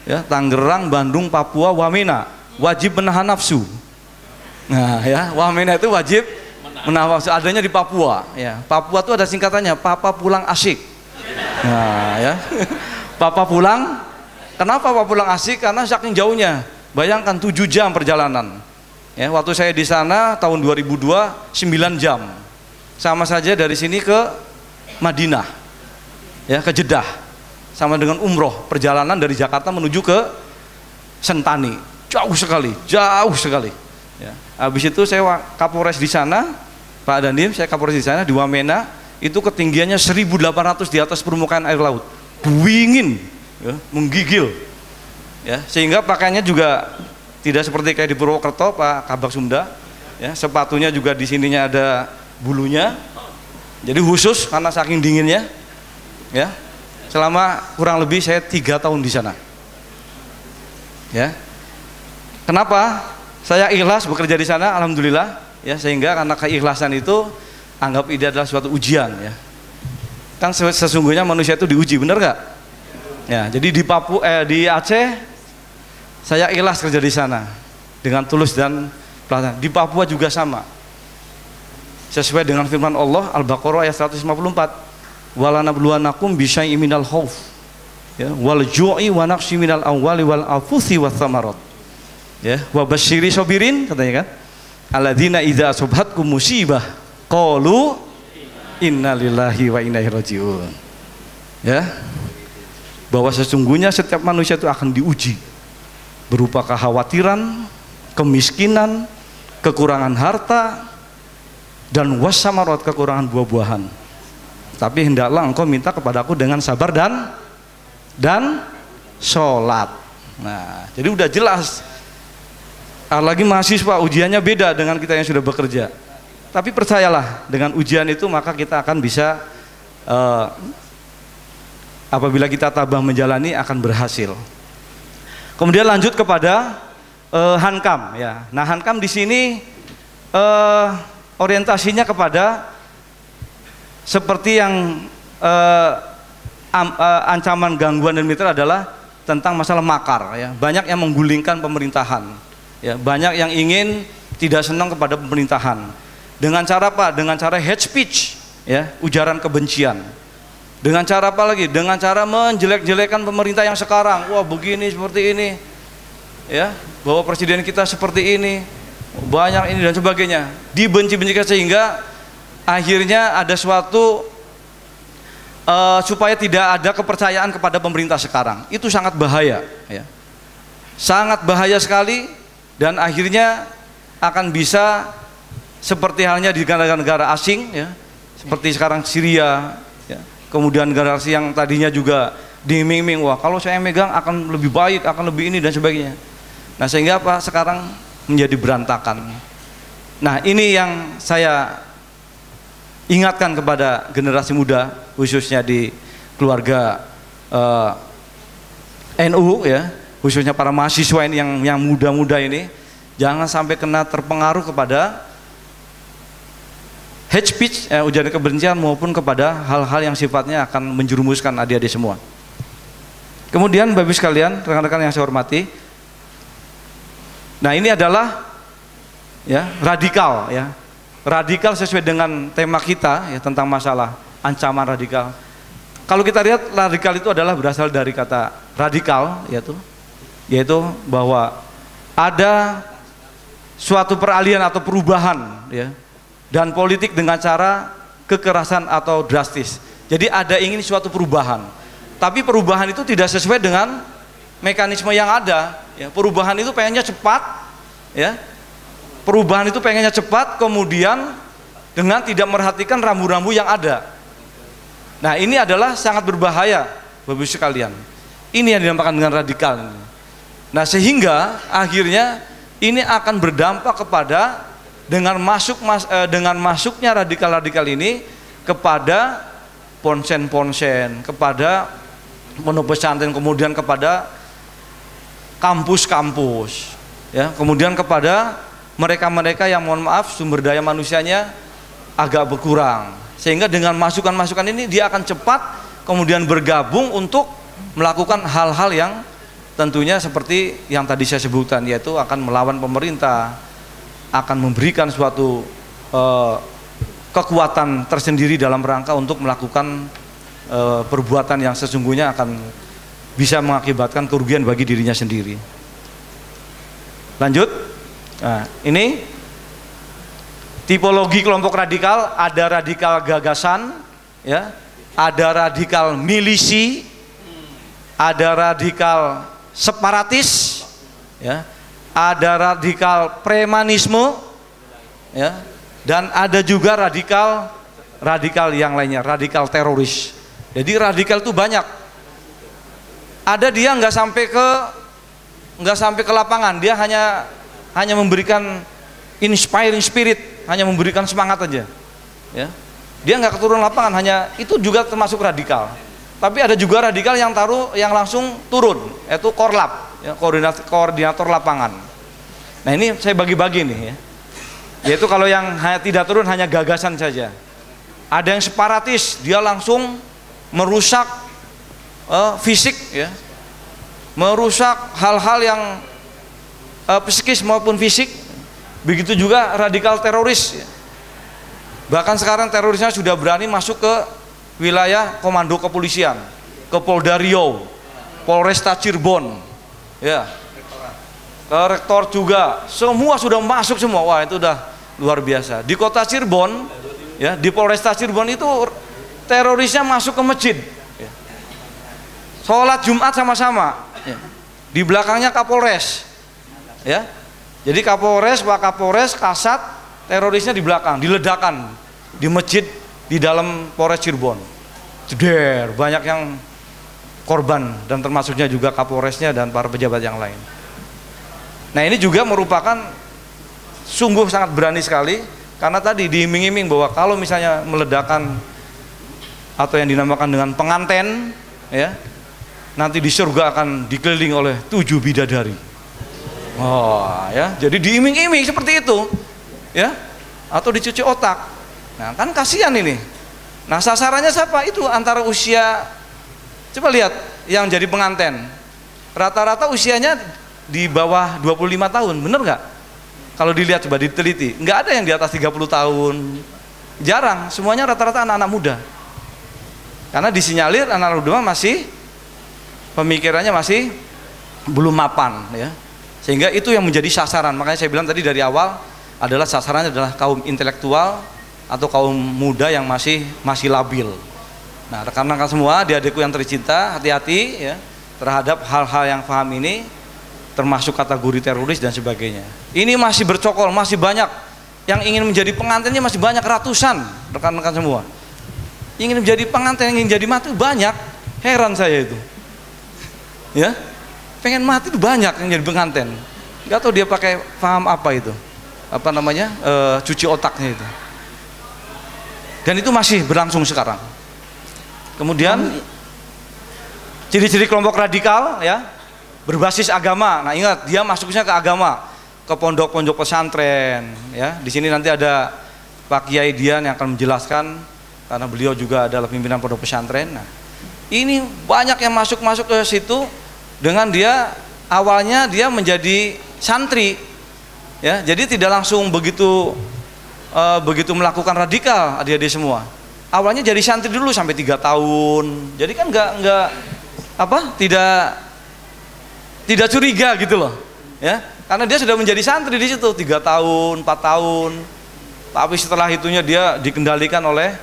ya, Tangerang, Bandung, Papua, Wamena. Wajib menahan nafsu. Nah, ya, Wamena itu wajib menahan nafsu. Adanya di Papua. Ya, Papua itu ada singkatannya, Papa Pulang Asik. Nah, ya, Papa Pulang. Kenapa Papa Pulang Asik? Karena saking jauhnya. Bayangkan 7 jam perjalanan. Ya, waktu saya di sana tahun 2002 9 jam. Sama saja dari sini ke Madinah. Ya, ke Jeddah. Sama dengan umroh, perjalanan dari Jakarta menuju ke Sentani. Jauh sekali, jauh sekali. Ya. Habis itu saya Kapolres di sana, Pak Dandim, saya Kapolres di sana di Wamena, itu ketinggiannya 1.800 di atas permukaan air laut. Dingin. Ya, menggigil ya, sehingga pakaiannya juga tidak seperti kayak di Purwokerto, Pak Kabak Sunda ya, sepatunya juga di sininya ada bulunya, jadi khusus karena saking dinginnya ya. selama kurang lebih saya 3 tahun di sana. Ya. Kenapa? Saya ikhlas bekerja di sana, alhamdulillah. Ya, sehingga karena keikhlasan itu anggap ini adalah suatu ujian. Ya. Kan sesungguhnya manusia itu diuji, benar nggak? Ya, jadi di Aceh saya ikhlas kerja di sana dengan tulus dan pelatihan. Di Papua juga sama. Sesuai dengan firman Allah Al-Baqarah ayat 154. Walanabluwanakum bisyai'im minal khauf, ya, wal ju'i wa naqsi minal awwali wal anfusi wath thamarat. Ya, wa basyiri sabirin katanya kan. Alladzina idza asabhatkum musibah qalu innalillahi wa inna ilaihi raji'un. Ya. Bahwa sesungguhnya setiap manusia itu akan diuji berupa kekhawatiran, kemiskinan, kekurangan harta, dan wasamarat, kekurangan buah-buahan. Tapi hendaklah engkau minta kepadaku dengan sabar dan sholat. Nah, jadi udah jelas. Lagi mahasiswa ujiannya beda dengan kita yang sudah bekerja. Tapi percayalah, dengan ujian itu maka kita akan bisa apabila kita tabah menjalani akan berhasil. Kemudian lanjut kepada Hankam, ya. Nah, Hankam di sini orientasinya kepada seperti yang ancaman gangguan dan mitra adalah tentang masalah makar, ya. Banyak yang menggulingkan pemerintahan. Ya, banyak yang ingin tidak senang kepada pemerintahan. Dengan cara apa? Dengan cara hate speech, ya, ujaran kebencian. Dengan cara apa lagi? Dengan cara menjelek-jelekan pemerintah yang sekarang. Wah, begini seperti ini. Ya, bahwa presiden kita seperti ini. Banyak ini dan sebagainya. Dibenci-bencikan sehingga akhirnya ada suatu supaya tidak ada kepercayaan kepada pemerintah sekarang. Itu sangat bahaya, ya. Sangat bahaya sekali. Dan akhirnya akan bisa seperti halnya di negara-negara asing, ya, seperti sekarang Syria, ya. Kemudian negara asing yang tadinya juga diiming-iming, wah kalau saya megang akan lebih baik, akan lebih ini dan sebagainya. Nah, sehingga apa? Sekarang menjadi berantakan. Nah, ini yang saya ingatkan kepada generasi muda, khususnya di keluarga NU, ya, khususnya para mahasiswa ini yang muda-muda ini, jangan sampai kena terpengaruh kepada hate speech, ujaran kebencian maupun kepada hal-hal yang sifatnya akan menjerumuskan adik-adik semua. Kemudian Bapak Ibu sekalian, rekan-rekan yang saya hormati, nah ini adalah, ya, radikal, ya. Radikal sesuai dengan tema kita, ya, tentang masalah ancaman radikal. Kalau kita lihat, radikal itu adalah berasal dari kata radikal, yaitu bahwa ada suatu peralihan atau perubahan, ya, dan politik dengan cara kekerasan atau drastis. Jadi ada ingin suatu perubahan, tapi perubahan itu tidak sesuai dengan mekanisme yang ada, ya. Perubahan itu pengennya cepat, ya. Perubahan itu pengennya cepat, kemudian dengan tidak merhatikan rambu-rambu yang ada. Nah, ini adalah sangat berbahaya, Bapak Ibu sekalian. Ini yang dinamakan dengan radikal. Nah, sehingga akhirnya ini akan berdampak kepada dengan masuknya radikal-radikal ini kepada ponsen-ponsen, kepada pondok pesantren, kemudian kepada kampus-kampus, ya, kemudian kepada mereka-mereka yang mohon maaf sumber daya manusianya agak berkurang, sehingga dengan masukan-masukan ini dia akan cepat kemudian bergabung untuk melakukan hal-hal yang tentunya seperti yang tadi saya sebutkan, yaitu akan melawan pemerintah, akan memberikan suatu kekuatan tersendiri dalam rangka untuk melakukan perbuatan yang sesungguhnya akan bisa mengakibatkan kerugian bagi dirinya sendiri. Lanjut. Nah, ini tipologi kelompok radikal. Ada radikal gagasan, ya, ada radikal milisi, ada radikal separatis, ya, ada radikal premanisme, ya, dan ada juga radikal yang lainnya, radikal teroris. Jadi radikal itu banyak. Ada dia nggak sampai ke lapangan, dia hanya memberikan inspiring spirit, hanya memberikan semangat aja, ya. Dia nggak keturun lapangan, hanya itu juga termasuk radikal. Tapi ada juga radikal yang langsung turun, yaitu korlap, ya, koordinator lapangan. Nah ini saya bagi-bagi nih ya. Yaitu kalau yang tidak turun hanya gagasan saja. Ada yang separatis, dia langsung merusak fisik, ya, merusak hal-hal yang psikis maupun fisik. Begitu juga radikal teroris, ya. Bahkan sekarang terorisnya sudah berani masuk ke wilayah komando kepolisian, ke Polda Riau, Polresta Cirebon, ya, ke rektor juga, semua sudah masuk semua. Wah itu udah luar biasa. Di kota Cirebon, ya, di Polresta Cirebon itu terorisnya masuk ke masjid, ya. Sholat Jumat sama-sama, ya. Di belakangnya Kapolres, ya. Jadi Kapolres, Pak Kapolres, Kasat, terorisnya di belakang, diledakan di masjid di dalam Polres Cirebon. Jeder, banyak yang korban dan termasuknya juga Kapolresnya dan para pejabat yang lain. Nah ini juga merupakan sungguh sangat berani sekali, karena tadi diiming-iming bahwa kalau misalnya meledakan atau yang dinamakan dengan penganten, ya, nanti di surga akan dikelilingi oleh 7 bidadari. Oh ya, jadi diiming-iming seperti itu, ya, atau dicuci otak. Nah kan kasihan ini. Nah sasarannya siapa? Itu antara usia, coba lihat yang jadi penganten, rata-rata usianya di bawah 25 tahun, bener nggak? Kalau dilihat coba diteliti, nggak ada yang di atas 30 tahun, jarang, semuanya rata-rata anak-anak muda. Karena disinyalir anak muda masih pemikirannya masih belum mapan, ya. Sehingga itu yang menjadi sasaran. Makanya saya bilang tadi dari awal adalah sasarannya adalah kaum intelektual atau kaum muda yang masih labil. Nah, rekan-rekan semua, adik-adikku yang tercinta, hati-hati, ya, terhadap hal-hal yang paham ini, termasuk kategori teroris dan sebagainya. Ini masih bercokol, masih banyak yang ingin menjadi pengantinnya, masih banyak ratusan rekan-rekan semua. Ingin menjadi pengantin, ingin jadi mati banyak. Heran saya itu, ya. Pengen mati itu banyak yang jadi pengantin. Gak tahu dia pakai paham apa itu, apa namanya, cuci otaknya itu. Dan itu masih berlangsung sekarang. Kemudian ciri-ciri kelompok radikal, ya, berbasis agama. Nah ingat, dia masuknya ke agama, ke pondok-pondok pesantren, ya. Di sini nanti ada Pak Kiai Dian yang akan menjelaskan, karena beliau juga adalah pimpinan pondok pesantren. Nah ini banyak yang masuk ke situ. Dengan dia awalnya dia menjadi santri, ya, jadi tidak langsung begitu melakukan radikal adik-adik semua. Awalnya jadi santri dulu sampai 3 tahun, jadi kan tidak curiga gitu loh, ya, karena dia sudah menjadi santri di situ 3 tahun, 4 tahun. Tapi setelah itunya dia dikendalikan oleh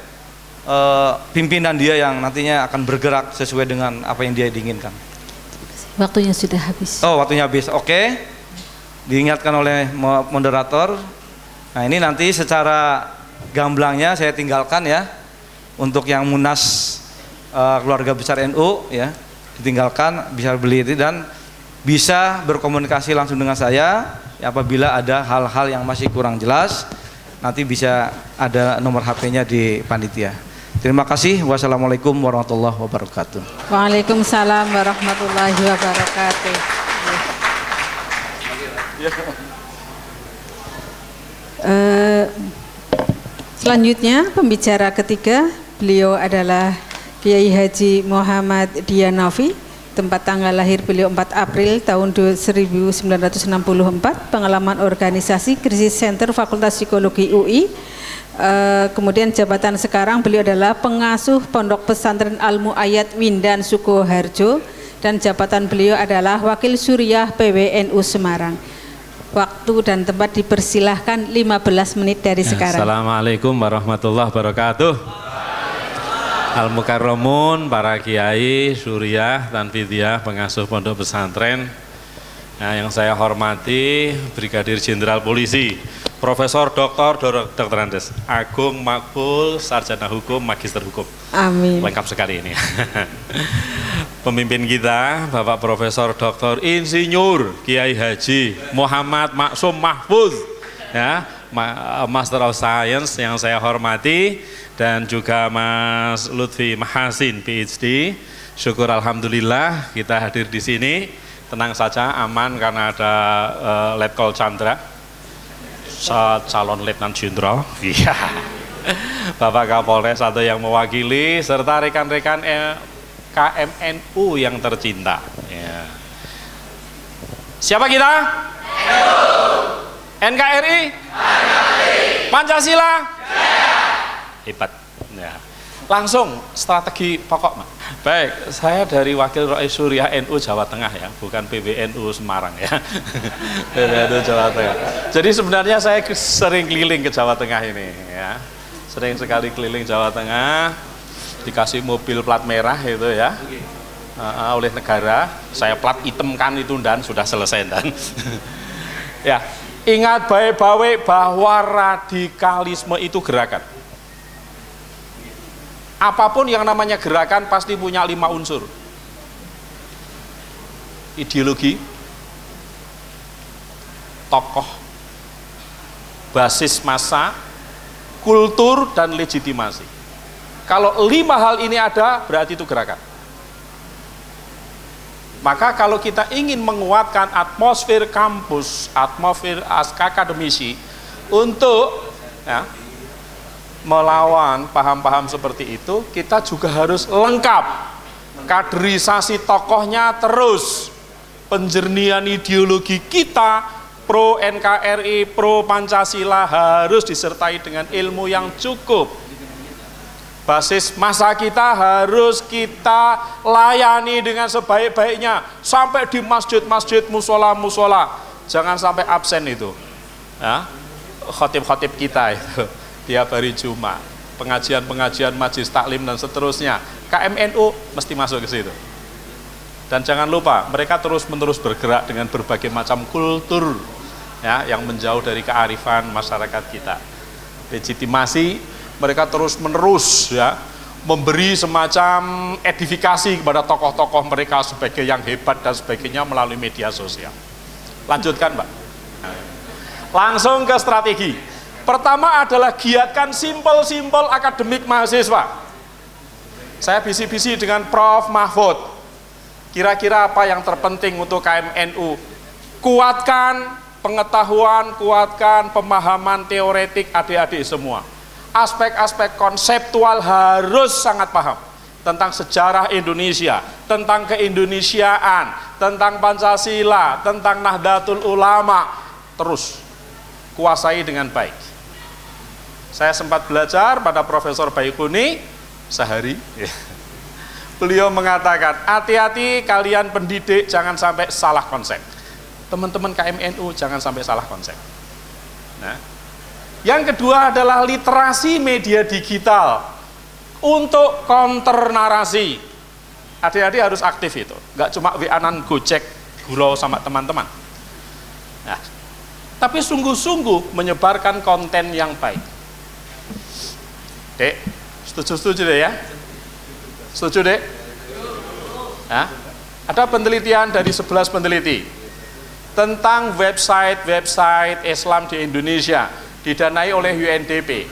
pimpinan dia yang nantinya akan bergerak sesuai dengan apa yang dia diinginkan. Waktunya sudah habis. Oh, waktunya habis. Oke. Diingatkan oleh moderator. Nah, ini nanti secara gamblangnya saya tinggalkan, ya. Untuk yang Munas keluarga besar NU, ya, ditinggalkan, bisa beli itu dan bisa berkomunikasi langsung dengan saya, ya, apabila ada hal-hal yang masih kurang jelas. Nanti bisa ada nomor HP-nya di panitia. Terima kasih. Wassalamualaikum warahmatullahi wabarakatuh. Waalaikumsalam warahmatullahi wabarakatuh. Selanjutnya pembicara ketiga, beliau adalah Kiai Haji Muhammad Dianafi. Tempat tanggal lahir beliau 4 April tahun 1964. Pengalaman organisasi Krisis Center Fakultas Psikologi UI. Kemudian jabatan sekarang beliau adalah pengasuh Pondok Pesantren Al Muayyad Windan Sukoharjo, dan jabatan beliau adalah Wakil Suriah PWNU Semarang. Waktu dan tempat dipersilahkan 15 menit dari sekarang. Assalamualaikum warahmatullahi wabarakatuh. Al-Mukarramun, para kiai, suriah, dan fidyah, pengasuh pondok pesantren. Nah, yang saya hormati Brigadir Jenderal Polisi Profesor Dr. Andes Agung Makbul, Sarjana Hukum, Magister Hukum. Amin. Lengkap sekali ini. Pemimpin kita Bapak Profesor Dr. Insinyur Kiai Haji Muhammad Maksum Mahfuz, ya, Master of Science yang saya hormati, dan juga Mas Lutfi Mahasin PhD. Syukur alhamdulillah kita hadir di sini. Tenang saja, aman karena ada Letkol Chandra, calon Letnan Jenderal. Iya. Bapak Kapolres atau yang mewakili serta rekan-rekan KMNU yang tercinta. Ya. Siapa kita? NKRI? Pancasila? Hebat. Ya. Langsung strategi pokok, Pak. Baik, saya dari Wakil Rois Suriah NU Jawa Tengah ya, bukan PBNU Semarang ya. PBNU Jawa Tengah. Jadi sebenarnya saya sering keliling ke Jawa Tengah ini ya. Sering sekali keliling Jawa Tengah, dikasih mobil plat merah itu ya. Oleh negara, saya plat hitamkan itu dan sudah selesai dan. Ya, ingat baik-baik bahwa radikalisme itu gerakan. Apapun yang namanya gerakan pasti punya 5 unsur. Ideologi, tokoh, basis massa, kultur, dan legitimasi. Kalau 5 hal ini ada, berarti itu gerakan. Maka kalau kita ingin menguatkan atmosfer kampus, atmosfer akademisi untuk ya, melawan paham-paham seperti itu, kita juga harus lengkap. Kaderisasi tokohnya terus, penjernihan ideologi kita, pro NKRI, pro Pancasila harus disertai dengan ilmu yang cukup. Basis massa kita harus kita layani dengan sebaik-baiknya, sampai di masjid-masjid, musola-musola. Jangan sampai absen itu. Ya, khotib-khotib kita itu. Tiap hari Jumat, pengajian-pengajian majelis taklim dan seterusnya, KMNU mesti masuk ke situ. Dan jangan lupa, mereka terus-menerus bergerak dengan berbagai macam kultur ya, yang menjauh dari kearifan masyarakat kita. Legitimasi, mereka terus-menerus ya, memberi semacam edifikasi kepada tokoh-tokoh mereka sebagai yang hebat dan sebagainya melalui media sosial. Lanjutkan, Mbak. Langsung ke strategi. Pertama adalah giatkan simpel-simpel akademik mahasiswa. Saya bisi-bisi dengan Prof. Mahfud. Kira-kira apa yang terpenting untuk KMNU? Kuatkan pengetahuan, kuatkan pemahaman teoretik adik-adik semua. Aspek-aspek konseptual harus sangat paham. Tentang sejarah Indonesia, tentang keindonesiaan, tentang Pancasila, tentang Nahdlatul Ulama. Terus kuasai dengan baik. Saya sempat belajar pada Profesor Baikuni sehari. Beliau mengatakan, hati-hati kalian pendidik jangan sampai salah konsep. Teman-teman KMNU jangan sampai salah konsep. Nah, yang kedua adalah literasi media digital untuk counter narasi. Adik-adik harus aktif itu, nggak cuma WA-an Gojek, gurau sama teman-teman. Nah, tapi sungguh-sungguh menyebarkan konten yang baik. Dek, setuju deh ya? Setuju dek? Nah, ada penelitian dari 11 peneliti tentang website Islam di Indonesia didanai oleh UNDP.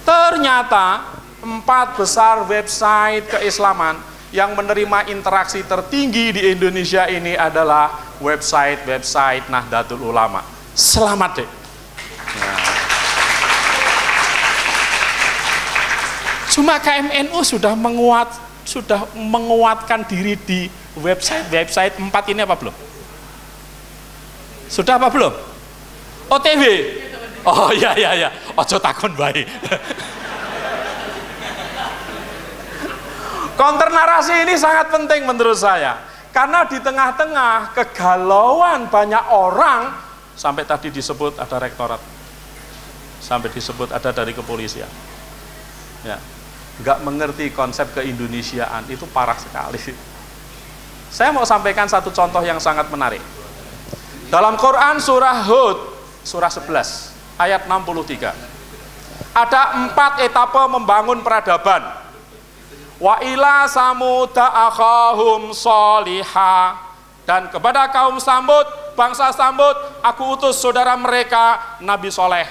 Ternyata 4 besar website keislaman yang menerima interaksi tertinggi di Indonesia ini adalah website Nahdlatul Ulama. Selamat dek. Nah. Cuma KMNU sudah menguatkan diri di website 4 ini apa belum? Sudah apa belum? OTW? Oh iya, ojo takon baik. Counter narasi ini sangat penting menurut saya. Karena di tengah-tengah kegalauan banyak orang, sampai tadi disebut ada rektorat, sampai disebut ada dari kepolisian. Ya. Nggak mengerti konsep keindonesiaan, itu parah sekali. Saya mau sampaikan satu contoh yang sangat menarik. Dalam Quran surah Hud, surah 11, ayat 63. Ada 4 etapa membangun peradaban. Wa ila samuda akhahum solihah. Dan kepada kaum Samud bangsa Samud, aku utus saudara mereka Nabi Soleh.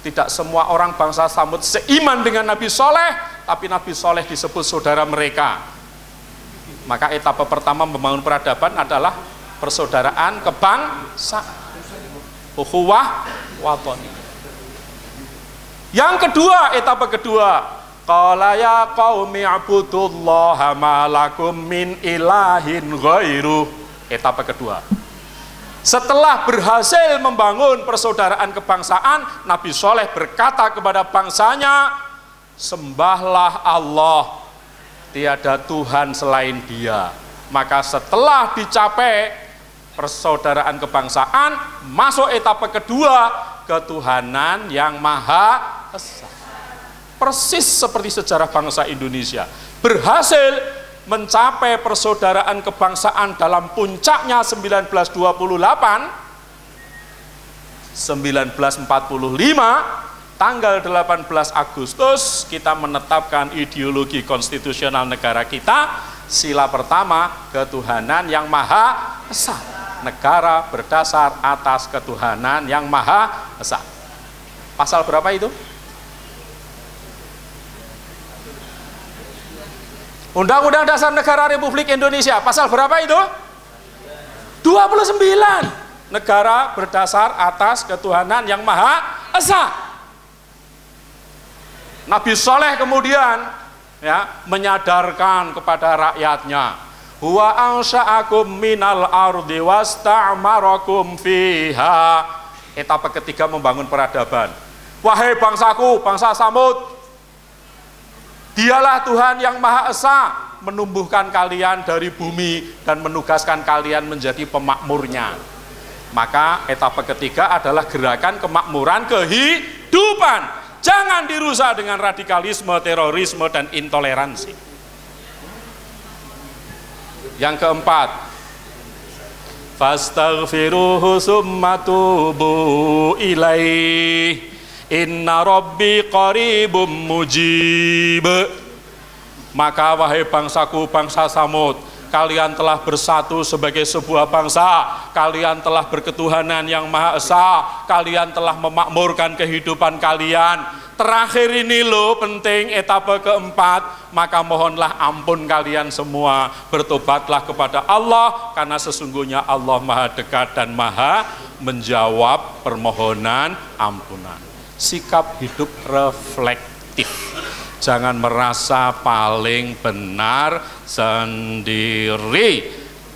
Tidak semua orang bangsa Samud seiman dengan Nabi Soleh, tapi Nabi Soleh disebut saudara mereka. Maka etapa pertama membangun peradaban adalah persaudaraan kebangsaan, ukhuwah watani. Yang kedua, etapa kedua, qala ya qaumi ibudullaha ma lakum min ilahin ghairu. Etapa kedua. Setelah berhasil membangun persaudaraan kebangsaan, Nabi Soleh berkata kepada bangsanya, sembahlah Allah, tiada Tuhan selain Dia. Maka setelah dicapai persaudaraan kebangsaan, masuk etapa kedua, ketuhanan yang Maha Esa. Persis seperti sejarah bangsa Indonesia, berhasil mencapai persaudaraan kebangsaan dalam puncaknya 1928, 1945, tanggal 18 Agustus kita menetapkan ideologi konstitusional negara kita. Sila pertama, ketuhanan yang Maha Esa. Negara berdasar atas ketuhanan yang Maha Esa. Pasal berapa itu? Undang-Undang Dasar Negara Republik Indonesia, pasal berapa itu? 29. Negara berdasar atas ketuhanan yang Maha Esa. Nabi Soleh kemudian menyadarkan kepada rakyatnya, huwa ansha'akum minal ardi wasta'marakum fiha. Etapa ketiga membangun peradaban. Wahai bangsaku, bangsa Samud, Dialah Tuhan yang Maha Esa, menumbuhkan kalian dari bumi dan menugaskan kalian menjadi pemakmurnya. Maka etapa ketiga adalah gerakan kemakmuran kehidupan. Jangan dirusak dengan radikalisme, terorisme, dan intoleransi. Yang keempat, fastaghfiruhu summa tubu ilaih. Inna Rabbi qaribum mujib. Maka wahai bangsaku, bangsa Samud, kalian telah bersatu sebagai sebuah bangsa, kalian telah berketuhanan yang Maha Esa, kalian telah memakmurkan kehidupan kalian. Terakhir ini loh penting, etapa keempat, maka mohonlah ampun kalian semua, bertobatlah kepada Allah, karena sesungguhnya Allah Maha dekat dan Maha menjawab permohonan ampunan. Sikap hidup reflektif, jangan merasa paling benar sendiri,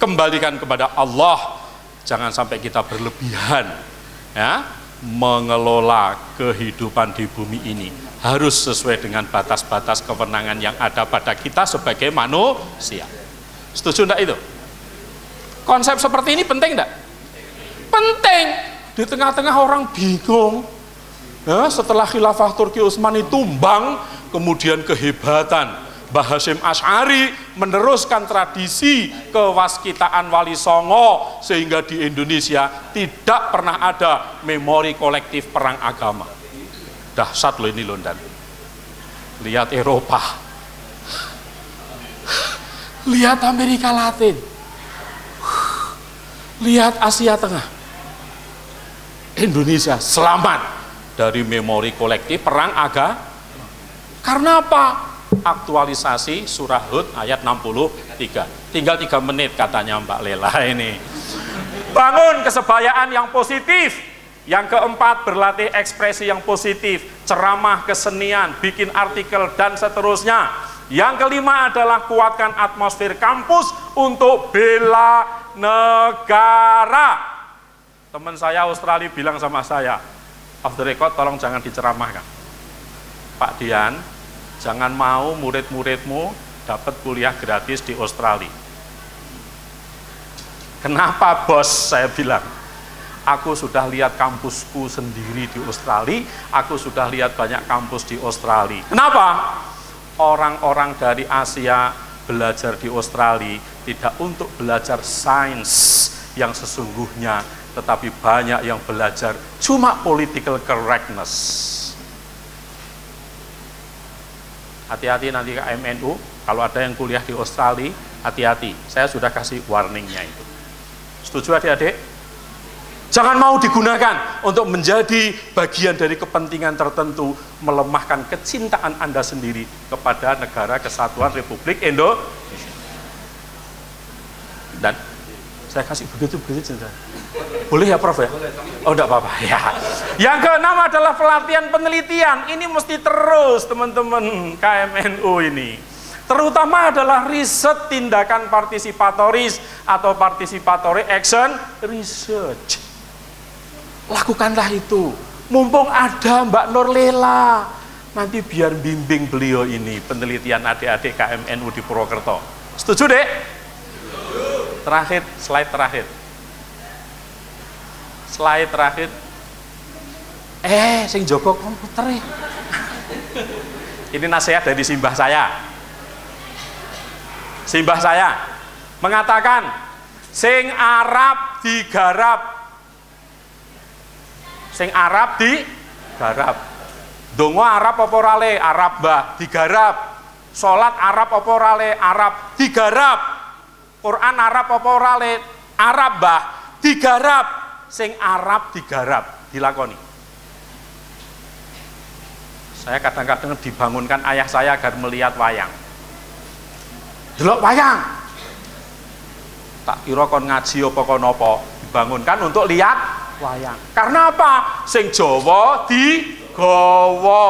kembalikan kepada Allah. Jangan sampai kita berlebihan mengelola kehidupan di bumi ini, harus sesuai dengan batas-batas kewenangan yang ada pada kita sebagai manusia. Setuju enggak itu? Konsep seperti ini penting enggak? Penting. Di tengah-tengah orang bingung, setelah khilafah Turki Utsmani tumbang, kemudian kehebatan Mbah Hasyim Asy'ari meneruskan tradisi kewaskitaan Wali Songo, sehingga di Indonesia tidak pernah ada memori kolektif perang agama. Dahsyat loh ini London. Lihat Eropa, lihat Amerika Latin, lihat Asia Tengah. Indonesia selamat dari memori kolektif perang agama. Karena apa? Aktualisasi surah Hud ayat 63. Tinggal 3 menit katanya Mbak Lela ini. Bangun kesebayaan yang positif. Yang keempat, berlatih ekspresi yang positif, ceramah, kesenian, bikin artikel, dan seterusnya. Yang kelima adalah kuatkan atmosfer kampus untuk bela negara. Teman saya Australia bilang sama saya, off the record tolong jangan diceramahkan. Pak Dian, jangan mau murid-muridmu dapat kuliah gratis di Australia. Kenapa bos? Saya bilang, aku sudah lihat kampusku sendiri di Australia, aku sudah lihat banyak kampus di Australia. Kenapa? Orang-orang dari Asia belajar di Australia tidak untuk belajar sains yang sesungguhnya, tetapi banyak yang belajar cuma political correctness. Hati-hati nanti ke MNU, kalau ada yang kuliah di Australia, hati-hati. Saya sudah kasih warningnya itu. Setuju adik-adik? Jangan mau digunakan untuk menjadi bagian dari kepentingan tertentu, melemahkan kecintaan Anda sendiri kepada Negara Kesatuan Republik Indonesia. Dan saya kasih begitu. Boleh ya Prof ya? Oh enggak apa-apa ya. Yang keenam adalah pelatihan penelitian. Ini mesti terus teman-teman KMNU ini. Terutama adalah riset tindakan partisipatoris atau participatory action research. Lakukanlah itu. Mumpung ada Mbak Nurlela, nanti biar bimbing beliau ini penelitian adik-adik KMNU di Purwokerto. Setuju, Dek? Terakhir, slide terakhir. Slide terakhir. Sing jogo komputer. Ini nasihat dari simbah saya. Simbah saya mengatakan, sing Arab digarap. Sing Arab digarap. Dongo Arab apa rale? Arab bah digarap. Salat Arab apa rale? Arab digarap. Quran Arab apa rale? Arab bah digarap. Sing Arab digarap, dilakoni. Saya kadang-kadang dibangunkan ayah saya agar melihat wayang. Delok wayang. Tak kira kon ngaji apa kon apa, dibangunkan untuk lihat wayang. Karena apa? Sing Jawa digawa.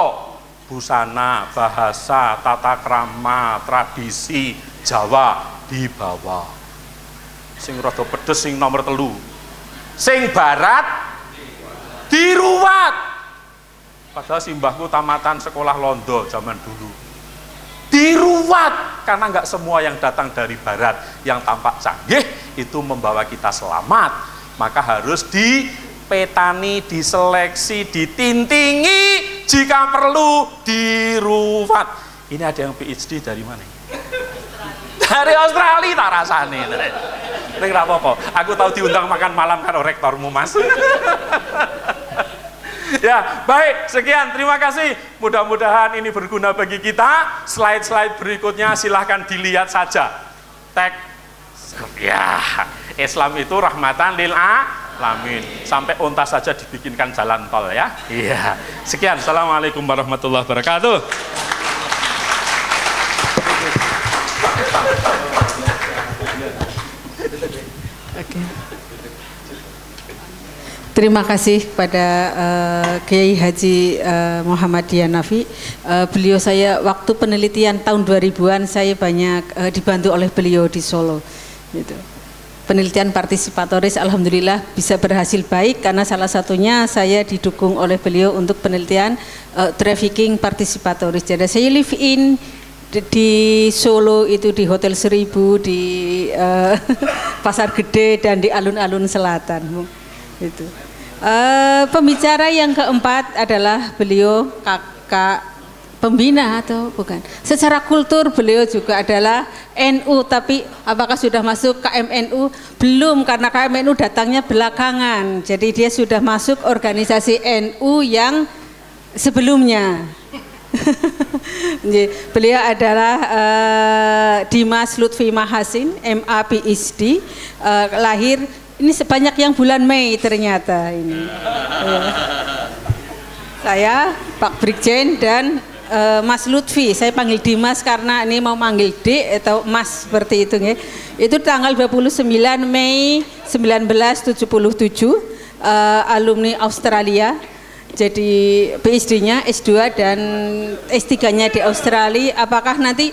Busana, bahasa, tata krama, tradisi Jawa dibawa. Sing rada pedes sing nomor 3. Sing barat diruwat. Padahal simbahku tamatan sekolah Londo zaman dulu. Diruwat, karena nggak semua yang datang dari barat yang tampak canggih itu membawa kita selamat. Maka harus dipetani, diseleksi, ditintingi, jika perlu diruwat. Ini ada yang PhD dari mana? Dari Australia tak rasane. Ini nggak apa-apa, aku tahu diundang makan malam karo rektormu Mas. Ya, baik, sekian, terima kasih. Mudah-mudahan ini berguna bagi kita. Slide-slide berikutnya silahkan dilihat saja. Ya, Islam itu rahmatan lil alamin. Sampai unta saja dibikinkan jalan tol ya. Iya. Sekian, assalamualaikum warahmatullahi wabarakatuh. Oke. Terima kasih kepada Kiai Haji Muhammad Dianafi. Beliau saya waktu penelitian tahun 2000-an saya banyak dibantu oleh beliau di Solo. Gitu. Penelitian partisipatoris alhamdulillah bisa berhasil baik karena salah satunya saya didukung oleh beliau untuk penelitian trafficking partisipatoris. Jadi saya live in di Solo itu di Hotel 1000, di Pasar Gede dan di alun-alun selatan. Itu. Pembicara yang keempat adalah beliau kakak pembina atau bukan? Secara kultur beliau juga adalah NU, tapi apakah sudah masuk KMNU? Belum, karena KMNU datangnya belakangan. Jadi dia sudah masuk organisasi NU yang sebelumnya. Beliau adalah Dimas Lutfi Mahasin, MA PhD, lahir ini sebanyak yang bulan Mei ternyata ini. Saya Pak Brigjen dan Mas Lutfi, saya panggil Dimas karena ini mau manggil D atau Mas seperti itu ya. Itu tanggal 29 Mei 1977, alumni Australia. Jadi PhD-nya S2 dan S3-nya di Australia. Apakah nanti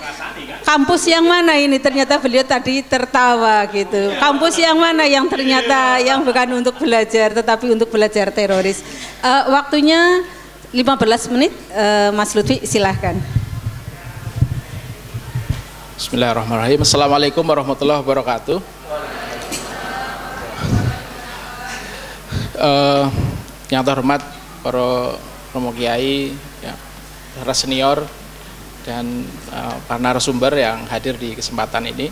kampus yang mana ini? Ternyata beliau tadi tertawa gitu. Kampus yang mana yang ternyata yang bukan untuk belajar tetapi untuk belajar teroris. Waktunya 15 menit, Mas Lutfi silahkan. Bismillahirrahmanirrahim. Assalamualaikum warahmatullahi wabarakatuh. Yang terhormat para romo kiai, ya, para senior dan para narasumber yang hadir di kesempatan ini.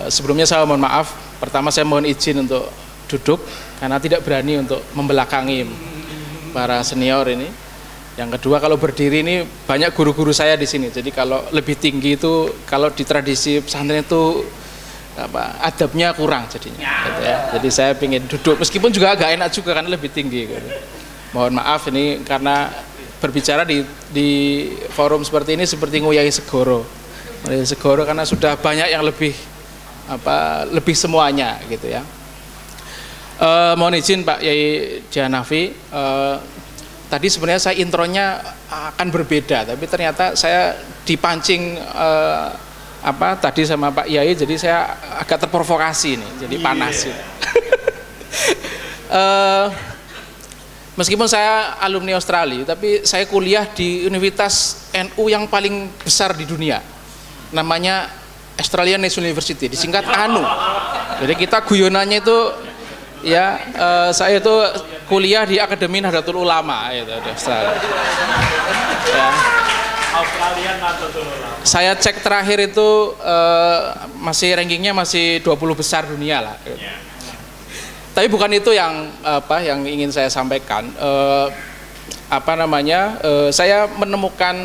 Sebelumnya saya mohon maaf. Pertama saya mohon izin untuk duduk karena tidak berani untuk membelakangi para senior ini. Yang kedua, kalau berdiri ini banyak guru-guru saya di sini. Jadi kalau lebih tinggi itu, kalau di tradisi pesantren itu adabnya kurang jadinya gitu ya. Jadi saya ingin duduk meskipun juga agak enak juga kan lebih tinggi gitu. Mohon maaf ini karena berbicara di forum seperti ini seperti nguyai segoro karena sudah banyak yang lebih semuanya gitu ya. Mohon izin Pak Yai Janafi, tadi sebenarnya saya intronya akan berbeda tapi ternyata saya dipancing tadi sama Pak Yai, jadi saya agak terprovokasi nih, jadi panas. Meskipun saya alumni Australia, tapi saya kuliah di Universitas NU yang paling besar di dunia, namanya Australian National University, disingkat ANU. Jadi kita guyonannya itu ya, saya itu kuliah di Akademi Nahdlatul Ulama itu di Australia. Ya. Saya cek terakhir itu masih rankingnya masih 20 besar dunia lah. Gitu. Tapi bukan itu yang ingin saya sampaikan. Saya menemukan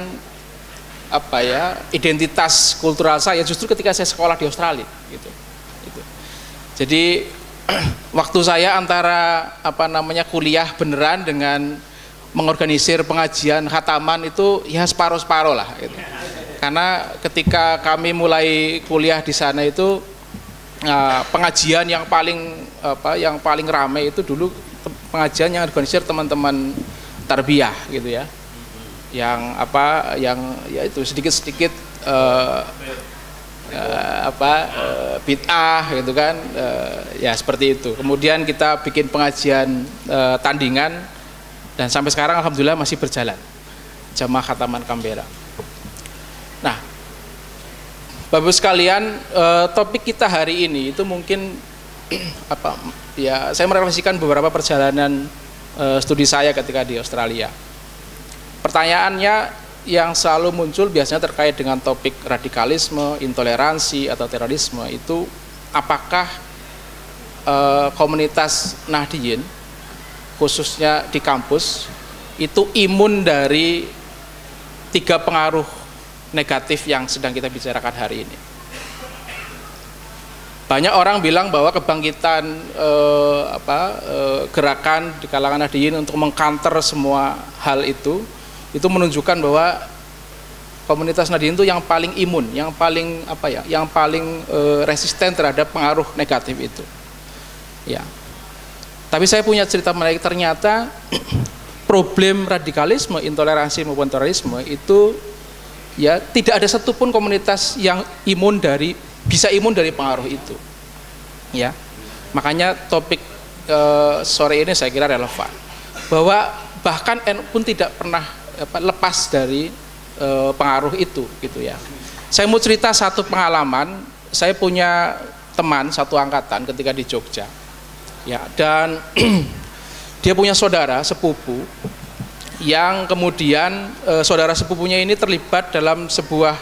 identitas kultural saya justru ketika saya sekolah di Australia. Gitu. Jadi waktu saya antara kuliah beneran dengan mengorganisir pengajian khataman itu ya separuh-separuh lah gitu. Karena ketika kami mulai kuliah di sana itu pengajian yang paling ramai itu dulu pengajian yang organisir teman-teman tarbiyah gitu ya. Yang itu sedikit-sedikit bid'ah gitu kan, ya seperti itu. Kemudian kita bikin pengajian tandingan dan sampai sekarang alhamdulillah masih berjalan Jamaah Khataman Canberra. Nah, Bapak sekalian, topik kita hari ini itu mungkin saya merefleksikan beberapa perjalanan studi saya ketika di Australia. Pertanyaannya yang selalu muncul biasanya terkait dengan topik radikalisme, intoleransi atau terorisme itu apakah komunitas Nahdliyin khususnya di kampus itu imun dari 3 pengaruh negatif yang sedang kita bicarakan hari ini. Banyak orang bilang bahwa kebangkitan gerakan di kalangan Nahdliyin untuk mengcounter semua hal itu menunjukkan bahwa komunitas Nahdliyin itu yang paling imun, yang paling resisten terhadap pengaruh negatif itu. Ya. Tapi saya punya cerita menarik, ternyata problem radikalisme, intoleransi maupun terorisme itu ya tidak ada satupun komunitas yang bisa imun dari pengaruh itu. Ya. Makanya topik sore ini saya kira relevan. Bahwa bahkan NU pun tidak pernah lepas dari pengaruh itu gitu ya. Saya mau cerita satu pengalaman. Saya punya teman satu angkatan ketika di Jogja. Ya, dan dia punya saudara sepupu yang kemudian saudara sepupunya ini terlibat dalam sebuah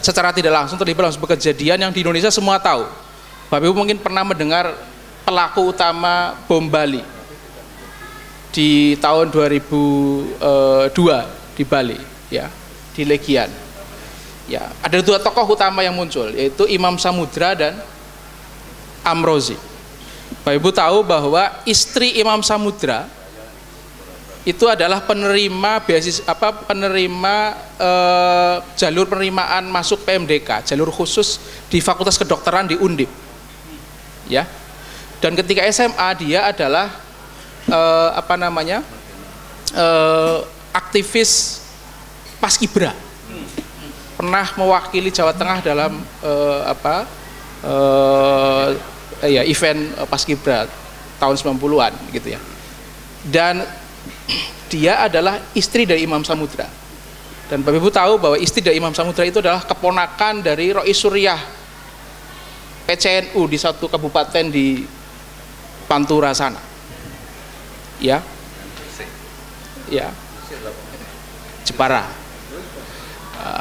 secara tidak langsung terlibat dalam sebuah kejadian yang di Indonesia semua tahu. Bapak Ibu mungkin pernah mendengar pelaku utama bom Bali di tahun 2002 di Bali, ya, di Legian. Ya, ada 2 tokoh utama yang muncul, yaitu Imam Samudra dan Amrozi. Bapak Ibu tahu bahwa istri Imam Samudra itu adalah penerima jalur penerimaan masuk PMDK, jalur khusus di Fakultas Kedokteran di Undip. Ya. Dan ketika SMA dia adalah aktivis Paskibra, pernah mewakili Jawa Tengah dalam event Paskibra tahun 90-an gitu ya. Dan dia adalah istri dari Imam Samudra. Dan Bapak Ibu tahu bahwa istri dari Imam Samudra itu adalah keponakan dari Rois Suriah PCNU di satu kabupaten di Pantura sana. Ya. Ya. Jepara.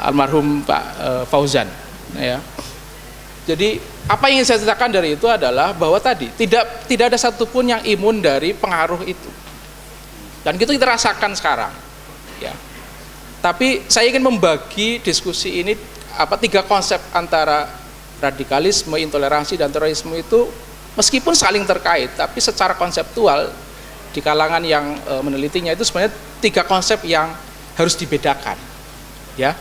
Almarhum Pak Fauzan, ya. Jadi apa yang ingin saya ceritakan dari itu adalah bahwa tadi tidak ada satupun yang imun dari pengaruh itu, dan itu kita rasakan sekarang, ya. Tapi saya ingin membagi diskusi ini 3 konsep antara radikalisme, intoleransi, dan terorisme itu meskipun saling terkait, tapi secara konseptual di kalangan yang menelitinya itu sebenarnya 3 konsep yang harus dibedakan, ya.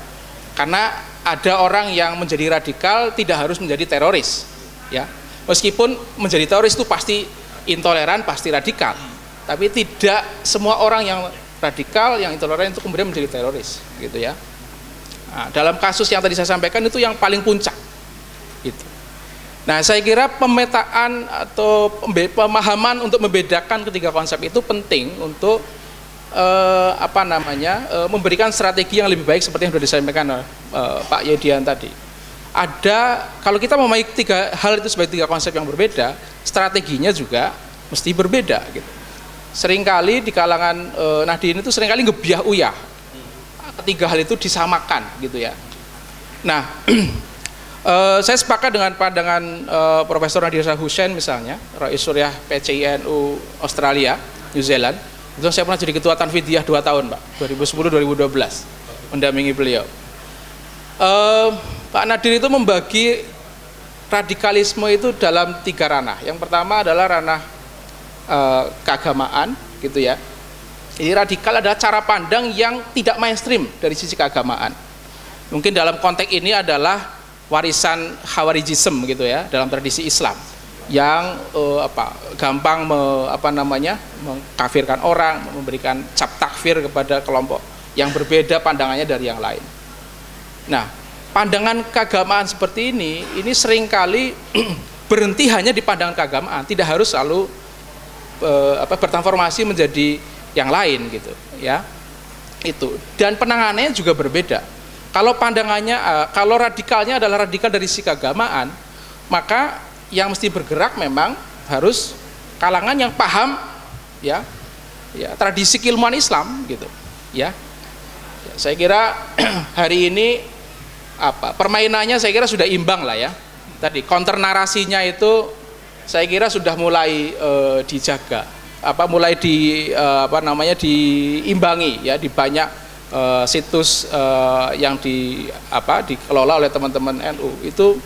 Karena ada orang yang menjadi radikal tidak harus menjadi teroris, ya. Meskipun menjadi teroris itu pasti intoleran, pasti radikal, tapi tidak semua orang yang radikal, yang intoleran itu kemudian menjadi teroris, gitu ya. Nah, dalam kasus yang tadi saya sampaikan itu yang paling puncak, gitu. Nah, saya kira pemetaan atau pemahaman untuk membedakan ketiga konsep itu penting untuk memberikan strategi yang lebih baik seperti yang sudah disampaikan Pak Yedian tadi. Kalau kita memahami 3 hal itu sebagai 3 konsep yang berbeda, strateginya juga mesti berbeda, gitu. Seringkali di kalangan Nahdien itu seringkali ngebiah uyah ketiga hal itu disamakan, gitu ya. Nah, saya sepakat dengan pandangan Profesor Nadir Shah Hussein misalnya, Rais Suriah PCINU Australia, New Zealand. Itu saya pernah jadi ketua Tanfidiyah 2 tahun, Pak, 2010-2012, mendampingi beliau. Pak Nadir itu membagi radikalisme itu dalam 3 ranah. Yang pertama adalah ranah keagamaan, gitu ya. Jadi radikal adalah cara pandang yang tidak mainstream dari sisi keagamaan. Mungkin dalam konteks ini adalah warisan Khawarijism, gitu ya, dalam tradisi Islam yang gampang mengkafirkan orang, memberikan cap takfir kepada kelompok yang berbeda pandangannya dari yang lain. Nah, pandangan keagamaan seperti ini seringkali berhenti hanya di pandangan keagamaan, tidak harus selalu bertransformasi menjadi yang lain, gitu ya. Itu, dan penanganannya juga berbeda. Kalau pandangannya, kalau radikalnya adalah radikal dari sisi keagamaan, maka yang mesti bergerak memang harus kalangan yang paham, ya tradisi keilmuan Islam, gitu ya. Saya kira hari ini permainannya saya kira sudah imbang lah ya. Tadi counter narasinya itu saya kira sudah mulai dijaga, mulai diimbangi ya di banyak situs yang dikelola oleh teman-teman NU. Itu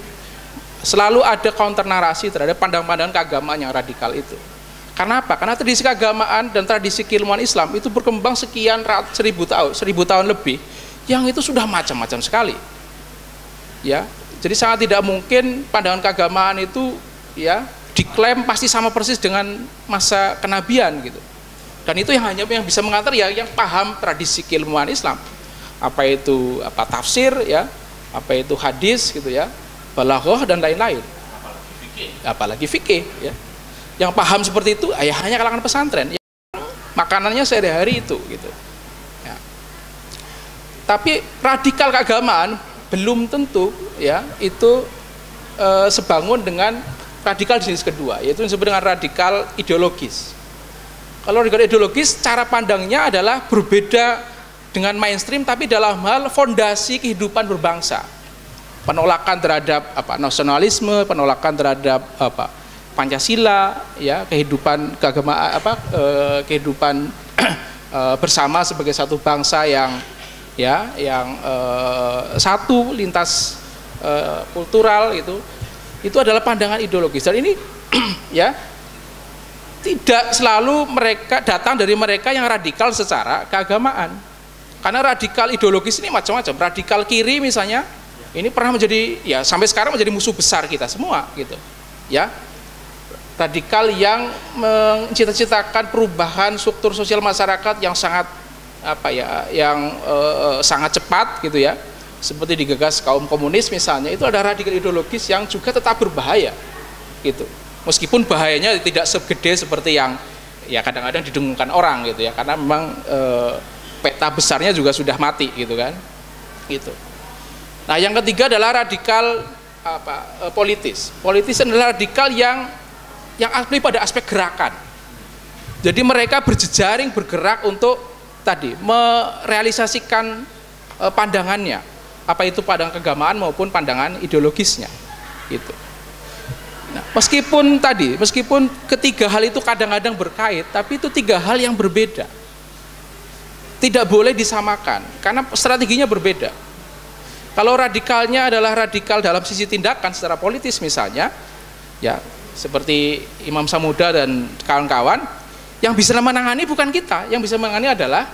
selalu ada counter narasi terhadap pandangan-pandangan keagamaan yang radikal itu. Karena apa? Karena tradisi keagamaan dan tradisi keilmuan Islam itu berkembang sekian 1000 tahun lebih, yang itu sudah macam-macam sekali. Ya, jadi sangat tidak mungkin pandangan keagamaan itu ya diklaim pasti sama persis dengan masa kenabian, gitu. Dan itu yang bisa mengantar ya yang paham tradisi keilmuan Islam. Apa itu tafsir ya, apa itu hadis, gitu ya, balaghah dan lain-lain. Apalagi fikih ya. Yang paham seperti itu hanya kalangan pesantren. Yang makanannya sehari-hari itu, gitu. Ya. Tapi radikal keagamaan belum tentu ya itu sebangun dengan radikal jenis kedua, yaitu disebut dengan radikal ideologis. Kalau radikal ideologis, cara pandangnya adalah berbeda dengan mainstream, tapi dalam hal fondasi kehidupan berbangsa, penolakan terhadap nasionalisme, penolakan terhadap Pancasila, ya, kehidupan keagamaan, kehidupan bersama sebagai satu bangsa yang satu lintas kultural itu adalah pandangan ideologis. Dan ini ya tidak selalu mereka datang dari mereka yang radikal secara keagamaan. Karena radikal ideologis ini macam-macam. Radikal kiri misalnya, ini pernah menjadi ya sampai sekarang menjadi musuh besar kita semua, gitu. Ya. Radikal yang mencita-citakan perubahan struktur sosial masyarakat yang sangat sangat cepat, gitu ya. Seperti digagas kaum komunis misalnya, itu ada radikal ideologis yang juga tetap berbahaya, gitu. Meskipun bahayanya tidak segede seperti yang ya kadang-kadang didengungkan orang, gitu ya, karena memang peta besarnya juga sudah mati, gitu kan, gitu. Nah, yang ketiga adalah radikal politis. Politis adalah radikal yang asli pada aspek gerakan. Jadi mereka berjejaring bergerak untuk tadi merealisasikan pandangannya, apa itu pandangan keagamaan maupun pandangan ideologisnya, gitu. Nah, meskipun ketiga hal itu kadang-kadang berkait, tapi itu 3 hal yang berbeda. Tidak boleh disamakan karena strateginya berbeda. Kalau radikalnya adalah radikal dalam sisi tindakan secara politis misalnya, ya seperti Imam Samuda dan kawan-kawan, yang bisa menangani bukan kita, yang bisa menangani adalah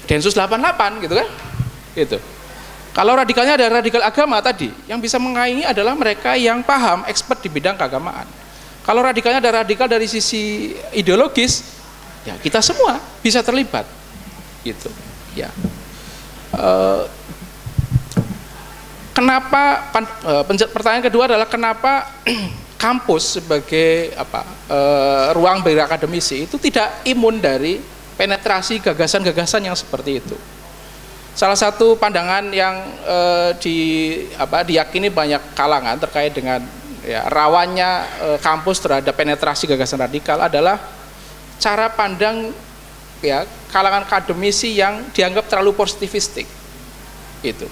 Densus 88 gitu kan, gitu. Kalau radikalnya ada radikal agama tadi, yang bisa mengayomi adalah mereka yang paham, expert di bidang keagamaan. Kalau radikalnya ada radikal dari sisi ideologis, ya kita semua bisa terlibat, gitu. Ya. Kenapa? Pertanyaan kedua adalah kenapa kampus sebagai ruang berakademisi itu tidak imun dari penetrasi gagasan-gagasan yang seperti itu. Salah satu pandangan yang diyakini banyak kalangan terkait dengan rawannya kampus terhadap penetrasi gagasan radikal adalah cara pandang kalangan akademisi yang dianggap terlalu positivistik. Itu.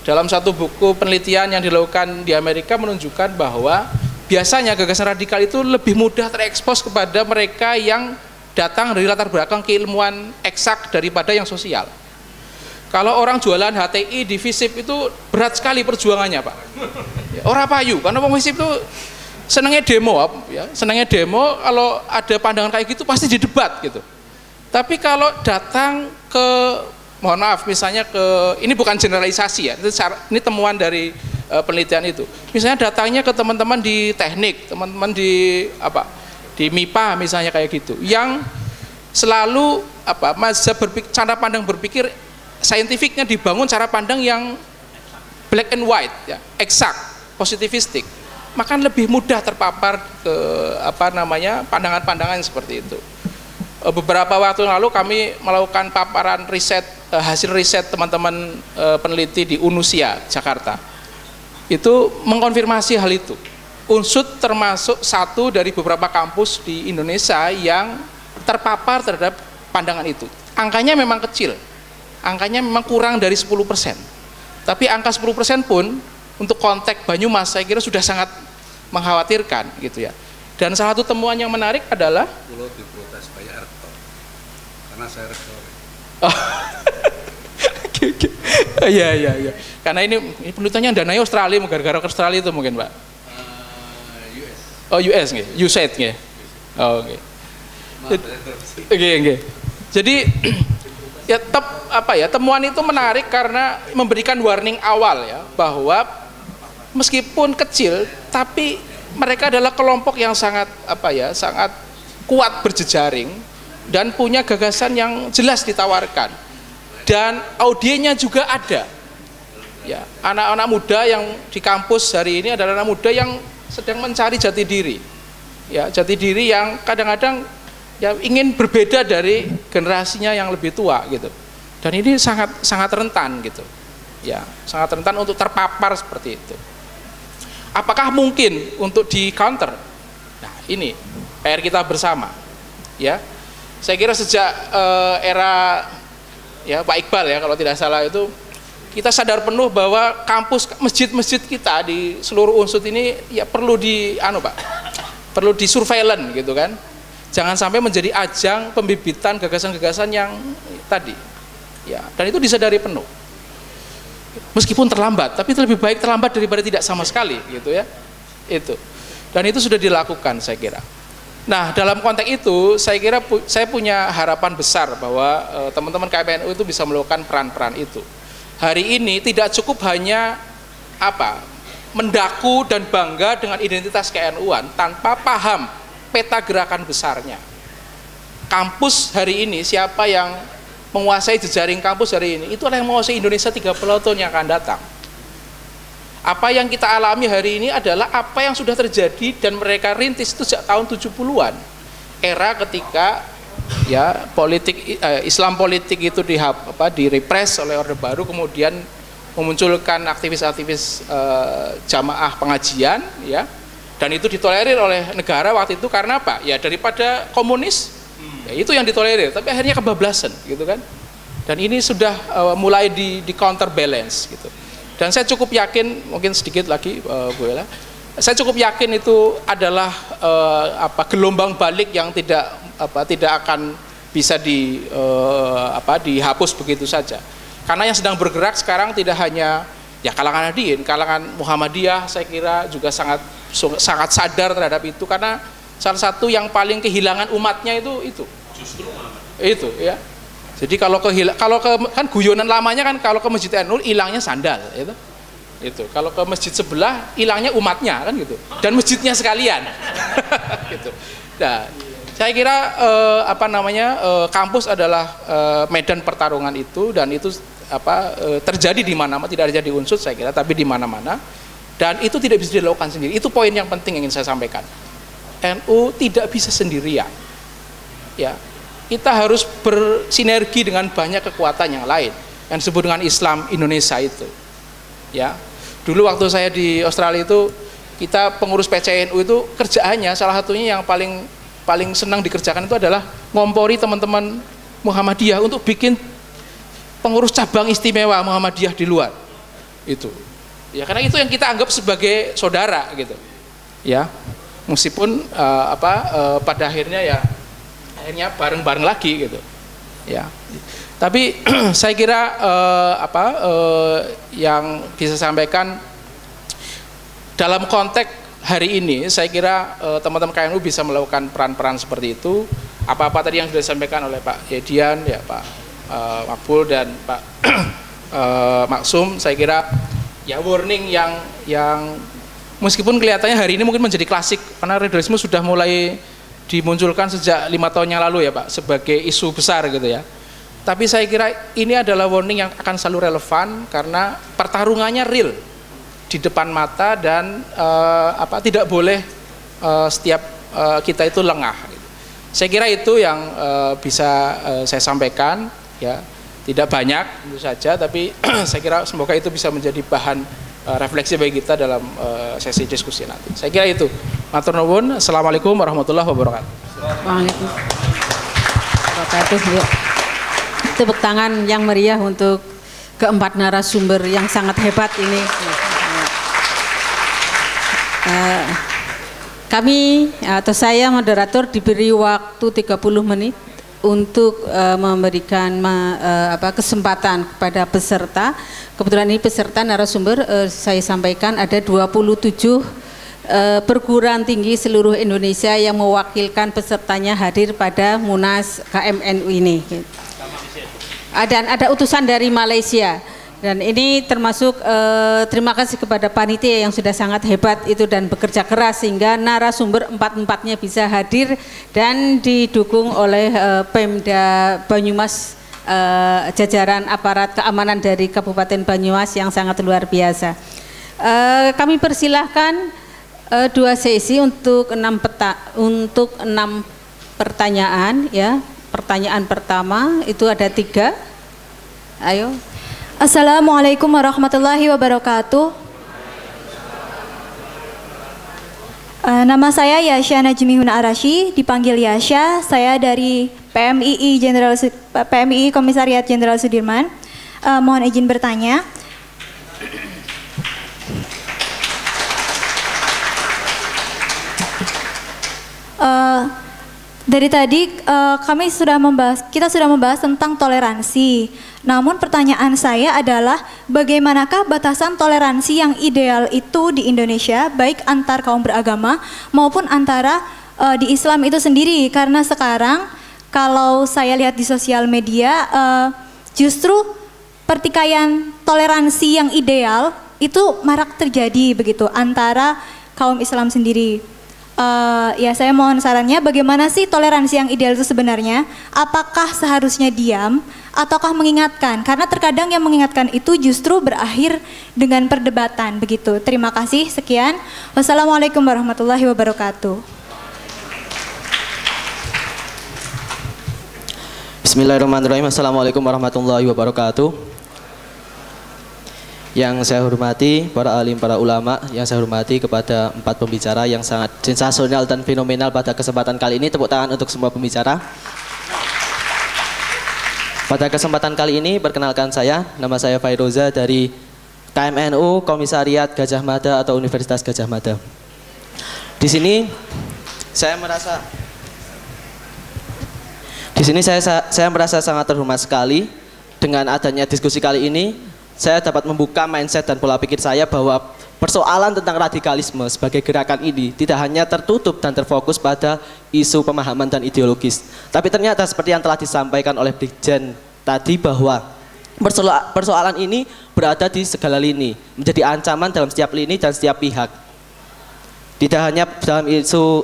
Dalam satu buku penelitian yang dilakukan di Amerika menunjukkan bahwa biasanya gagasan radikal itu lebih mudah terekspos kepada mereka yang datang dari latar belakang keilmuan eksak daripada yang sosial. Kalau orang jualan HTI di FISIP itu berat sekali perjuangannya, Pak. Orang payu, karena orang FISIP itu senangnya demo, senangnya demo. Kalau ada pandangan kayak gitu pasti didebat gitu. Tapi kalau datang ke, mohon maaf, misalnya ini bukan generalisasi ya, ini temuan dari penelitian itu. Misalnya datangnya ke teman-teman di teknik, teman-teman di MIPA misalnya kayak gitu, yang selalu cara pandang berpikir saintifiknya dibangun cara pandang yang black and white, ya, eksak, positivistik, maka lebih mudah terpapar ke pandangan-pandangan seperti itu. Beberapa waktu lalu kami melakukan paparan riset, hasil riset teman-teman peneliti di Unusia, Jakarta. Itu mengkonfirmasi hal itu. UNSUD termasuk satu dari beberapa kampus di Indonesia yang terpapar terhadap pandangan itu. Angkanya memang kecil, angkanya memang kurang dari 10%. Tapi angka 10% pun untuk konteks Banyumas saya kira sudah sangat mengkhawatirkan gitu ya. Dan salah satu temuan yang menarik adalah Pulau diprotes Pak Arto karena saya rektor. Iya. Karena ini penelitiannya dananya Australia, gara-gara ke Australia itu mungkin, Pak. US. Oh, US nggih, USAID nggih. Oh, nggih. Oke. Jadi temuan itu menarik karena memberikan warning awal ya, bahwa meskipun kecil tapi mereka adalah kelompok yang sangat sangat kuat berjejaring dan punya gagasan yang jelas ditawarkan, dan audiennya juga ada. Ya, anak-anak muda yang di kampus hari ini adalah anak muda yang sedang mencari jati diri. Ya, jati diri yang kadang-kadang ya ingin berbeda dari generasinya yang lebih tua gitu. Dan ini sangat rentan gitu. Ya, sangat rentan untuk terpapar seperti itu. Apakah mungkin untuk di counter? Nah, ini PR kita bersama. Ya. Saya kira sejak era ya Pak Iqbal ya kalau tidak salah itu, kita sadar penuh bahwa kampus masjid-masjid kita di seluruh UNSUD ini ya perlu perlu di surveillance gitu kan. Jangan sampai menjadi ajang pembibitan gagasan-gagasan yang tadi. Ya, dan itu disadari penuh. Meskipun terlambat, tapi lebih baik terlambat daripada tidak sama sekali gitu ya. Itu. Dan itu sudah dilakukan saya kira. Nah, dalam konteks itu saya kira saya punya harapan besar bahwa teman-teman KPNU itu bisa melakukan peran-peran itu. Hari ini tidak cukup hanya mendaku dan bangga dengan identitas KNU-an tanpa paham peta gerakan besarnya. Kampus hari ini, siapa yang menguasai jejaring kampus hari ini, itu adalah yang menguasai Indonesia 30 tahun yang akan datang. Apa yang kita alami hari ini adalah apa yang sudah terjadi dan mereka rintis itu sejak tahun 70-an. Era ketika ya Islam politik itu direpres oleh Orde Baru, kemudian memunculkan aktivis-aktivis jamaah pengajian ya. Dan itu ditolerir oleh negara waktu itu karena apa? Ya daripada komunis, ya itu yang ditolerir. Tapi akhirnya kebablasan, gitu kan? Dan ini sudah mulai di counterbalance, gitu. Dan saya cukup yakin, mungkin sedikit lagi, Bu Ella, saya cukup yakin itu adalah gelombang balik yang tidak akan bisa dihapus begitu saja. Karena yang sedang bergerak sekarang tidak hanya ya kalangan Nahdien, kalangan Muhammadiyah saya kira juga sangat sadar terhadap itu, karena salah satu yang paling kehilangan umatnya itu. Justru itu ya. Jadi kalau kan guyonan lamanya kan kalau ke Masjid NU hilangnya sandal itu. Kalau ke masjid sebelah hilangnya umatnya kan gitu. Dan masjidnya sekalian. Gitu. Nah, saya kira kampus adalah medan pertarungan itu, dan itu terjadi di mana-mana, tidak terjadi di Unsud saya kira, tapi di mana-mana, dan itu tidak bisa dilakukan sendiri. Itu poin yang penting yang ingin saya sampaikan. NU tidak bisa sendirian, ya, kita harus bersinergi dengan banyak kekuatan yang lain yang disebut dengan Islam Indonesia itu, ya. Dulu waktu saya di Australia itu, kita pengurus PCNU itu kerjaannya salah satunya yang paling senang dikerjakan itu adalah ngompori teman-teman Muhammadiyah untuk bikin pengurus cabang istimewa Muhammadiyah di luar itu, ya, karena itu yang kita anggap sebagai saudara gitu, ya, meskipun pada akhirnya bareng-bareng lagi gitu, ya. Tapi saya kira yang bisa sampaikan dalam konteks hari ini, saya kira teman-teman KNU bisa melakukan peran-peran seperti itu. Apa-apa tadi yang sudah disampaikan oleh Pak Yedian, ya Pak Makbul dan Pak Maksum, saya kira ya warning yang meskipun kelihatannya hari ini mungkin menjadi klasik, karena radikalisme sudah mulai dimunculkan sejak 5 tahun yang lalu ya Pak, sebagai isu besar gitu ya. Tapi saya kira ini adalah warning yang akan selalu relevan, karena pertarungannya real di depan mata, dan tidak boleh setiap kita itu lengah gitu. Saya kira itu yang bisa saya sampaikan, ya, tidak banyak tentu saja, tapi saya kira semoga itu bisa menjadi bahan refleksi bagi kita dalam sesi diskusi nanti. Saya kira itu. Matur nuwun. Assalamualaikum warahmatullahi wabarakatuh. Waalaikumsalam. Yuk. Tepuk tangan yang meriah untuk keempat narasumber yang sangat hebat ini. Kami atau saya moderator diberi waktu 30 menit untuk memberikan kesempatan kepada peserta. Kebetulan ini peserta narasumber saya sampaikan ada 27 perguruan tinggi seluruh Indonesia yang mewakilkan pesertanya hadir pada Munas KMNU ini. Dan ada utusan dari Malaysia. Dan ini termasuk terima kasih kepada panitia yang sudah sangat hebat itu dan bekerja keras sehingga narasumber empat-empatnya bisa hadir dan didukung oleh Pemda Banyumas, jajaran aparat keamanan dari Kabupaten Banyumas yang sangat luar biasa. Kami persilahkan 2 sesi untuk 6 pertanyaan ya. Pertanyaan pertama itu ada 3. Ayo. Assalamualaikum warahmatullahi wabarakatuh. Nama saya Yasha Najmihun Arashi, dipanggil Yasha. Saya dari PMII Komisariat Jenderal Sudirman. Mohon izin bertanya. Dari tadi kita sudah membahas tentang toleransi. Namun pertanyaan saya adalah bagaimanakah batasan toleransi yang ideal itu di Indonesia, baik antar kaum beragama maupun antara di Islam itu sendiri? Karena sekarang kalau saya lihat di sosial media justru pertikaian toleransi yang ideal itu marak terjadi begitu antara kaum Islam sendiri. Ya, saya mohon sarannya bagaimana sih toleransi yang ideal itu sebenarnya? Apakah seharusnya diam ataukah mengingatkan? Karena terkadang yang mengingatkan itu justru berakhir dengan perdebatan begitu. Terima kasih, sekian. Wassalamualaikum warahmatullahi wabarakatuh. Bismillahirrahmanirrahim. Assalamualaikum warahmatullahi wabarakatuh. Yang saya hormati para alim, para ulama, yang saya hormati kepada 4 pembicara yang sangat sensasional dan fenomenal pada kesempatan kali ini. Tepuk tangan untuk semua pembicara. Pada kesempatan kali ini perkenalkan saya, nama saya Fairoza dari KMNU Komisariat Gajah Mada atau Universitas Gajah Mada. Di sini saya merasa sangat terhormat sekali dengan adanya diskusi kali ini, saya dapat membuka mindset dan pola pikir saya bahwa persoalan tentang radikalisme sebagai gerakan ini tidak hanya tertutup dan terfokus pada isu pemahaman dan ideologis, tapi ternyata seperti yang telah disampaikan oleh Brigjen tadi bahwa persoalan ini berada di segala lini, menjadi ancaman dalam setiap lini dan setiap pihak. Tidak hanya dalam isu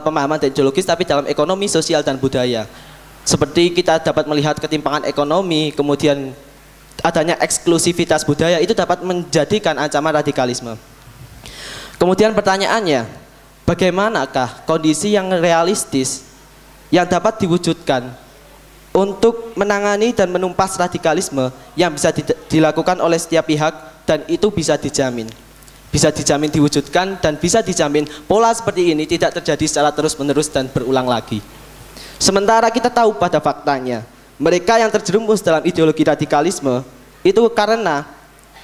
pemahaman dan ideologis, tapi dalam ekonomi, sosial, dan budaya. Seperti kita dapat melihat ketimpangan ekonomi, kemudian adanya eksklusivitas budaya, itu dapat menjadikan ancaman radikalisme. Kemudian pertanyaannya, bagaimanakah kondisi yang realistis yang dapat diwujudkan untuk menangani dan menumpas radikalisme yang bisa dilakukan oleh setiap pihak, dan itu bisa dijamin diwujudkan, dan bisa dijamin pola seperti ini tidak terjadi secara terus-menerus dan berulang lagi. Sementara kita tahu pada faktanya, mereka yang terjerumus dalam ideologi radikalisme itu karena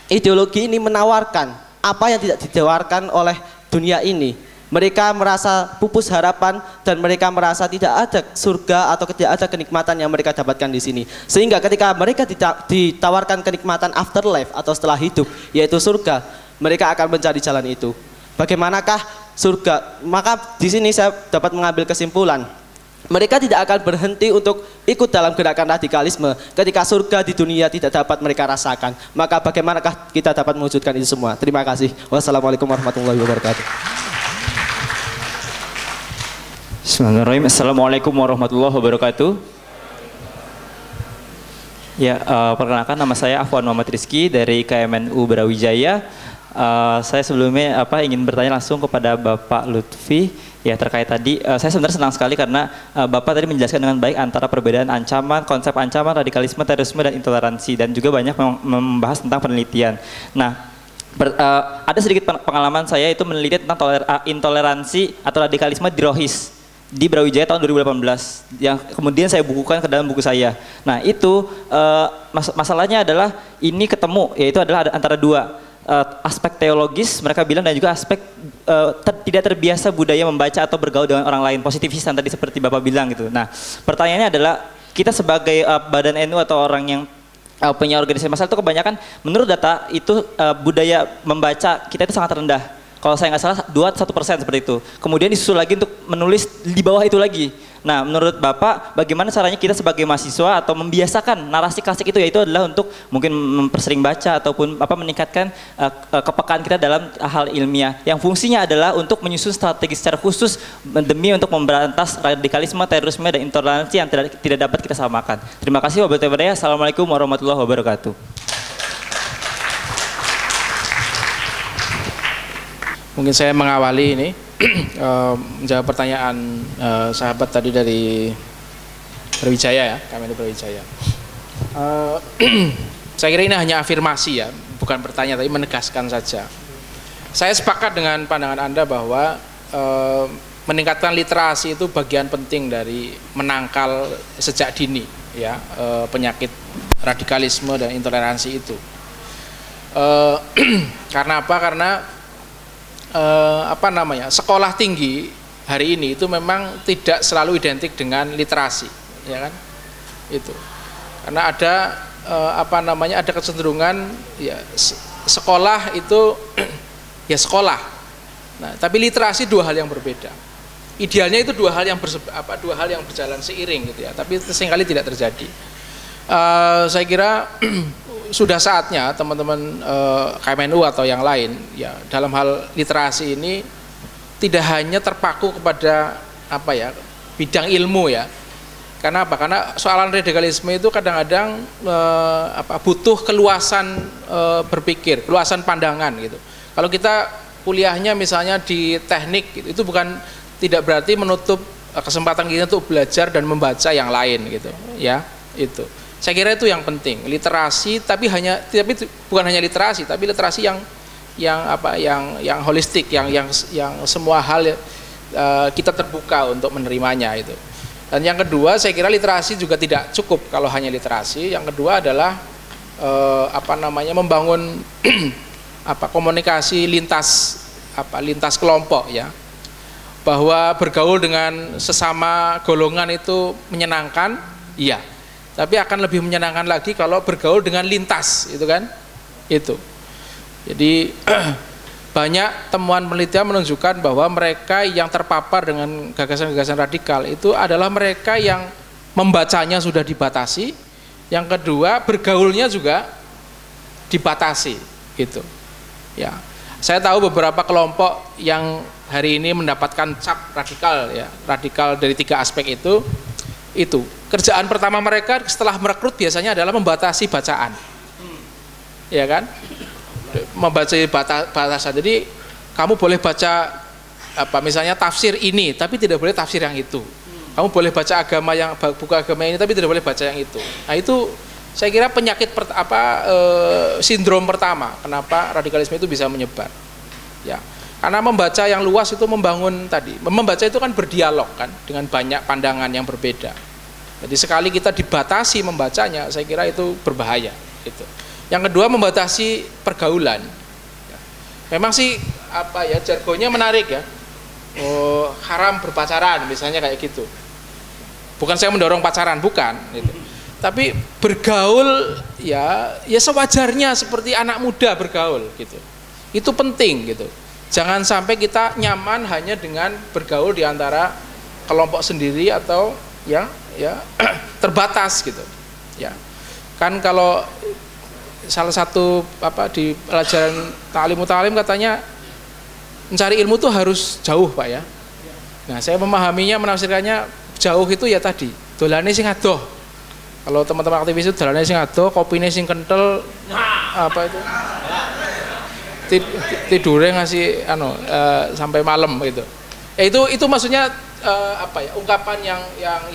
ideologi ini menawarkan apa yang tidak ditawarkan oleh dunia ini. Mereka merasa pupus harapan dan mereka merasa tidak ada surga atau tidak ada kenikmatan yang mereka dapatkan di sini. Sehingga ketika mereka ditawarkan kenikmatan afterlife atau setelah hidup, yaitu surga, mereka akan mencari jalan itu. Bagaimanakah surga? Maka di sini saya dapat mengambil kesimpulan, mereka tidak akan berhenti untuk ikut dalam gerakan radikalisme ketika surga di dunia tidak dapat mereka rasakan. Maka bagaimanakah kita dapat mewujudkan itu semua? Terima kasih. Wassalamualaikum warahmatullahi wabarakatuh. Bismillahirrahmanirrahim. Assalamualaikum warahmatullahi wabarakatuh. Ya, perkenalkan nama saya Afwan Muhammad Rizky dari KMNU Brawijaya. Saya sebelumnya ingin bertanya langsung kepada Bapak Lutfi ya terkait tadi. Saya sebenarnya senang sekali karena Bapak tadi menjelaskan dengan baik antara perbedaan ancaman, konsep ancaman, radikalisme, terorisme, dan intoleransi, dan juga banyak membahas tentang penelitian. Nah, ada sedikit pengalaman saya itu meneliti tentang intoleransi atau radikalisme di Rohis di Brawijaya tahun 2018 yang kemudian saya bukukan ke dalam buku saya. Nah, itu masalahnya adalah ini ketemu, yaitu adalah antara dua aspek teologis mereka bilang, dan juga aspek tidak terbiasa budaya membaca atau bergaul dengan orang lain, positivistan tadi seperti Bapak bilang gitu. Nah, pertanyaannya adalah kita sebagai badan NU atau orang yang punya organisasi masalah itu kebanyakan menurut data itu budaya membaca kita itu sangat rendah. Kalau saya nggak salah 1% seperti itu. Kemudian disusul lagi untuk menulis di bawah itu lagi. Nah, menurut Bapak, bagaimana caranya kita sebagai mahasiswa atau membiasakan narasi klasik itu, yaitu adalah untuk mungkin mempersering baca ataupun meningkatkan kepekaan kita dalam hal ilmiah, yang fungsinya adalah untuk menyusun strategi secara khusus demi untuk memberantas radikalisme, terorisme, dan intoleransi yang tidak dapat kita samakan. Terima kasih. Wabillahi. Assalamualaikum warahmatullahi wabarakatuh. Mungkin saya mengawali ini menjawab pertanyaan sahabat tadi dari Brawijaya ya, kami dari Brawijaya. Saya kira ini hanya afirmasi ya, bukan bertanya tapi menegaskan saja. Saya sepakat dengan pandangan Anda bahwa meningkatkan literasi itu bagian penting dari menangkal sejak dini ya penyakit radikalisme dan intoleransi itu. Karena apa? Karena sekolah tinggi hari ini itu memang tidak selalu identik dengan literasi, ya kan? Itu karena ada ada kecenderungan ya sekolah itu ya sekolah. Nah, tapi literasi dua hal yang berbeda. Idealnya itu dua hal yang berjalan seiring gitu ya, tapi seringkali tidak terjadi. Saya kira sudah saatnya teman-teman KMNU atau yang lain ya dalam hal literasi ini tidak hanya terpaku kepada bidang ilmu ya. Karena apa? Karena soalan radikalisme itu kadang-kadang butuh keluasan berpikir, keluasan pandangan gitu. Kalau kita kuliahnya misalnya di teknik itu bukan tidak berarti menutup kesempatan kita untuk belajar dan membaca yang lain gitu ya, itu. Saya kira itu yang penting, literasi, tapi bukan hanya literasi, tapi literasi yang holistik, yang semua hal kita terbuka untuk menerimanya itu. Dan yang kedua, saya kira literasi juga tidak cukup kalau hanya literasi. Yang kedua adalah membangun komunikasi lintas kelompok ya. Bahwa bergaul dengan sesama golongan itu menyenangkan, iya. tapi akan lebih menyenangkan lagi kalau bergaul dengan lintas, itu kan? Itu. Jadi banyak temuan penelitian menunjukkan bahwa mereka yang terpapar dengan gagasan-gagasan radikal itu adalah mereka yang membacanya sudah dibatasi, yang kedua bergaulnya juga dibatasi, gitu. Ya, saya tahu beberapa kelompok yang hari ini mendapatkan cap radikal, ya, radikal dari 3 aspek itu kerjaan pertama mereka setelah merekrut biasanya adalah membatasi bacaan, ya kan? Membaca batasan. Jadi kamu boleh baca misalnya tafsir ini, tapi tidak boleh tafsir yang itu. Kamu boleh baca buku agama ini, tapi tidak boleh baca yang itu. Nah, itu saya kira penyakit sindrom pertama kenapa radikalisme itu bisa menyebar. Ya, karena membaca yang luas itu membaca itu kan berdialog kan dengan banyak pandangan yang berbeda. Jadi sekali kita dibatasi membacanya, saya kira itu berbahaya. Gitu. Yang kedua, membatasi pergaulan. Memang sih jargonnya menarik ya. Oh, haram berpacaran misalnya kayak gitu. Bukan saya mendorong pacaran, bukan. Gitu. Tapi bergaul ya sewajarnya seperti anak muda bergaul gitu. Itu penting gitu. Jangan sampai kita nyaman hanya dengan bergaul di antara kelompok sendiri atau ya terbatas gitu. Ya. Kan kalau salah satu di pelajaran ta'lim katanya mencari ilmu tuh harus jauh, Pak ya. Nah, saya memahaminya, menafsirkannya jauh itu ya tadi, dolane sing adoh. Kalau teman-teman aktivis itu dolane sing adoh, kopine sing kental, tidurnya ngasih sampai malam gitu. Ya itu maksudnya ungkapan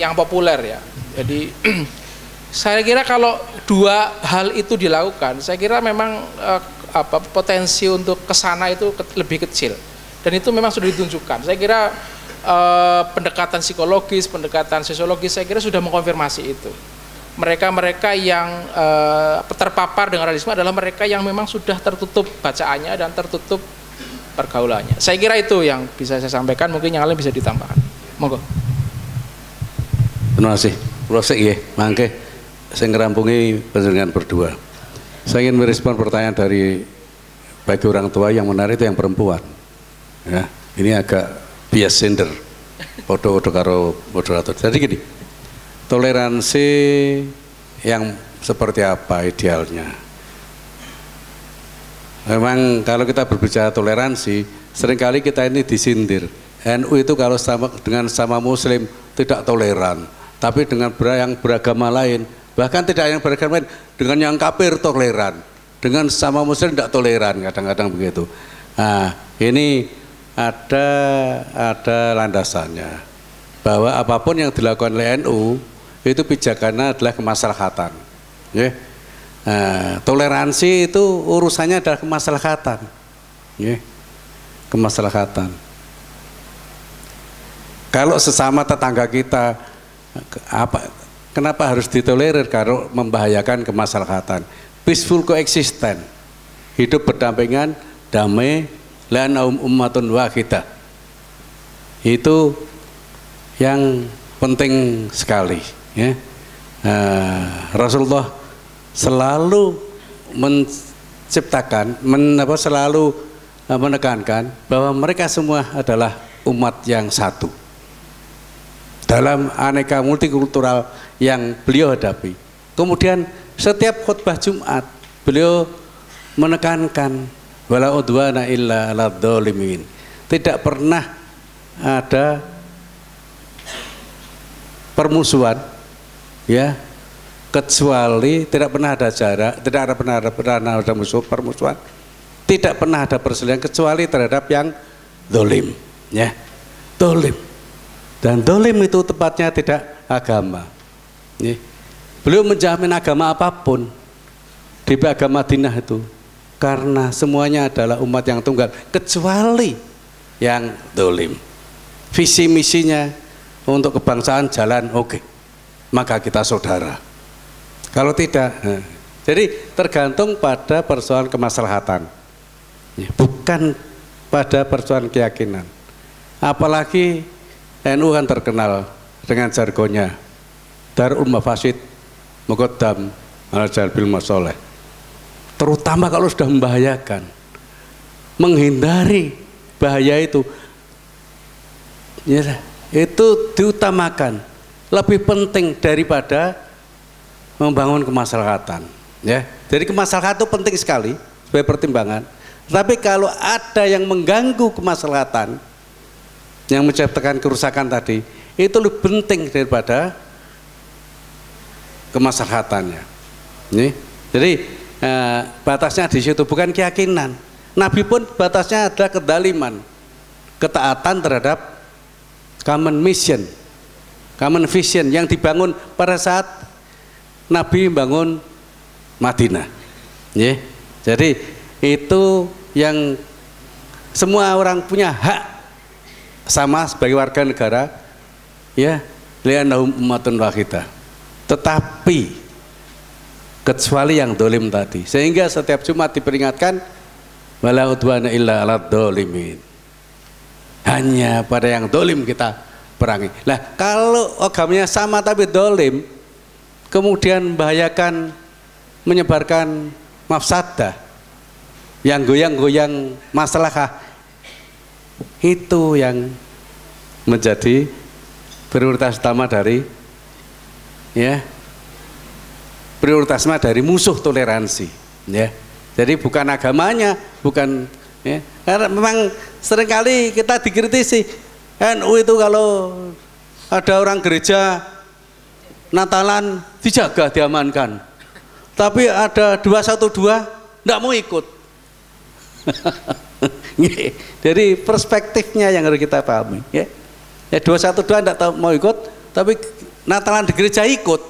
yang populer ya. Jadi saya kira kalau 2 hal itu dilakukan, saya kira memang potensi untuk kesana itu lebih kecil, dan itu memang sudah ditunjukkan. Saya kira pendekatan psikologis, pendekatan sosiologis, saya kira sudah mengkonfirmasi itu. Mereka yang terpapar dengan radikalisme adalah mereka yang memang sudah tertutup bacaannya dan tertutup pergaulannya. Saya kira itu yang bisa saya sampaikan, mungkin yang lain bisa ditambahkan. Monggo. Terima kasih. Prosek ya, mangke. Saya ngerampungi panjenengan berdua. Saya ingin merespon pertanyaan dari bagi orang tua yang menarik itu yang perempuan. Ya, ini agak bias gender. Podo karo moderator. Jadi gini, toleransi yang seperti apa idealnya? Memang kalau kita berbicara toleransi, seringkali kita ini disindir. NU itu kalau dengan sama Muslim tidak toleran, tapi dengan yang beragama lain, bahkan tidak yang beragama lain, dengan yang kafir toleran, dengan sama Muslim tidak toleran, kadang-kadang begitu. Nah, ini ada landasannya bahwa apapun yang dilakukan oleh NU itu pijakannya adalah kemaslahatan. Ya. Nah, toleransi itu urusannya adalah kemaslahatan. Ya. Kemaslahatan. Kalau sesama tetangga kita, kenapa harus ditolerir kalau membahayakan kemaslahatan? Peaceful coexistence, hidup berdampingan, damai, lana ummatun wahidah. Itu yang penting sekali. Ya. Rasulullah selalu menciptakan, selalu menekankan bahwa mereka semua adalah umat yang satu. Dalam aneka multikultural yang beliau hadapi. Kemudian setiap khutbah Jumat beliau menekankan wala udwana illa ala dzalimin. Tidak pernah ada permusuhan, ya, kecuali tidak pernah ada jarak, tidak pernah ada permusuhan, tidak pernah ada perselisihan kecuali terhadap yang zalim, ya, zalim. Dan zalim itu tepatnya tidak agama. Ya. Beliau menjamin agama apapun di agama Madinah itu, karena semuanya adalah umat yang tunggal kecuali yang zalim. Visi misinya untuk kebangsaan jalan, oke, maka kita saudara. Kalau tidak, jadi tergantung pada persoalan kemaslahatan, bukan pada persoalan keyakinan. Apalagi NU kan terkenal dengan jargonnya Darul Mafasid muqaddam ala jalbil masoleh. Terutama kalau sudah membahayakan, menghindari bahaya itu, ya, itu diutamakan, lebih penting daripada membangun kemaslahatan. Ya, jadi kemaslahatan itu penting sekali sebagai pertimbangan. Tapi kalau ada yang mengganggu kemaslahatan, yang menciptakan kerusakan tadi, itu lebih penting daripada kemaslahatannya. Jadi batasnya di situ, bukan keyakinan. Nabi pun batasnya adalah kedaliman, ketaatan terhadap common mission, common vision yang dibangun pada saat Nabi membangun Madinah. Jadi itu yang semua orang punya hak sama sebagai warga negara, ya, li'annahum ummatun wahidah. Tetapi kecuali yang dolim tadi, sehingga setiap Jumat diperingatkan wala udwana illa alad dolimin, hanya pada yang dolim kita perangi. Nah, kalau agamanya sama tapi dolim, kemudian membahayakan, menyebarkan mafsadah, yang goyang-goyang masalah, itu yang menjadi prioritas utama dari, ya, prioritas utama dari musuh toleransi, ya. Jadi bukan agamanya, bukan, ya, karena memang seringkali kita dikritisi NU itu kalau ada orang gereja Natalan dijaga, diamankan, tapi ada 212 tidak mau ikut. Jadi perspektifnya yang harus kita pahami, ya. 212 tidak mau ikut, tapi Natalan di gereja ikut.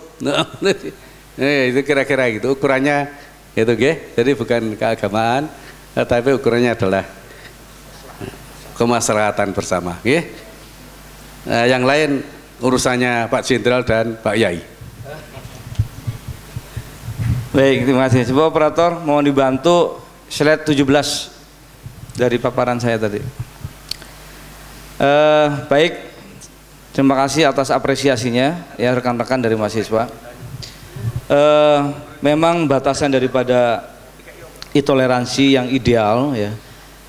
Itu kira-kira gitu ukurannya itu, jadi bukan keagamaan, tapi ukurannya adalah kemaslahatan bersama. Yang lain urusannya Pak Jenderal dan Pak Yai. Baik, terima kasih. Sebuah operator mohon dibantu slide 17 dari paparan saya tadi. Baik, terima kasih atas apresiasinya, ya, rekan-rekan dari mahasiswa. Memang batasan daripada intoleransi yang ideal, ya,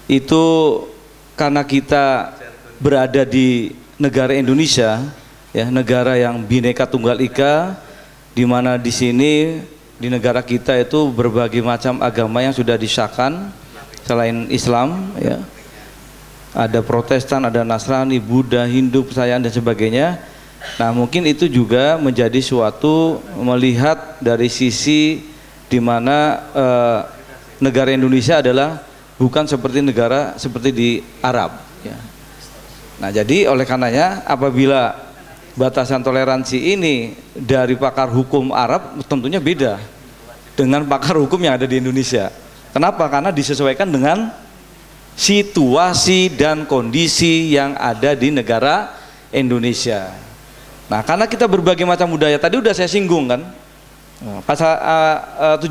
itu karena kita berada di negara Indonesia, ya, negara yang Bhinneka Tunggal Ika, di mana di sini di negara kita itu berbagai macam agama yang sudah disahkan selain Islam, ya. Ada Protestan, ada Nasrani, Buddha, Hindu, Percayaan dan sebagainya. Nah, mungkin itu juga menjadi suatu melihat dari sisi di mana negara Indonesia adalah bukan seperti negara seperti di Arab, ya. Nah, jadi oleh karenanya apabila batasan toleransi ini dari pakar hukum Arab tentunya beda dengan pakar hukum yang ada di Indonesia. Kenapa? Karena disesuaikan dengan situasi dan kondisi yang ada di negara Indonesia. Nah, karena kita berbagai macam budaya, tadi udah saya singgung kan, pasal 17,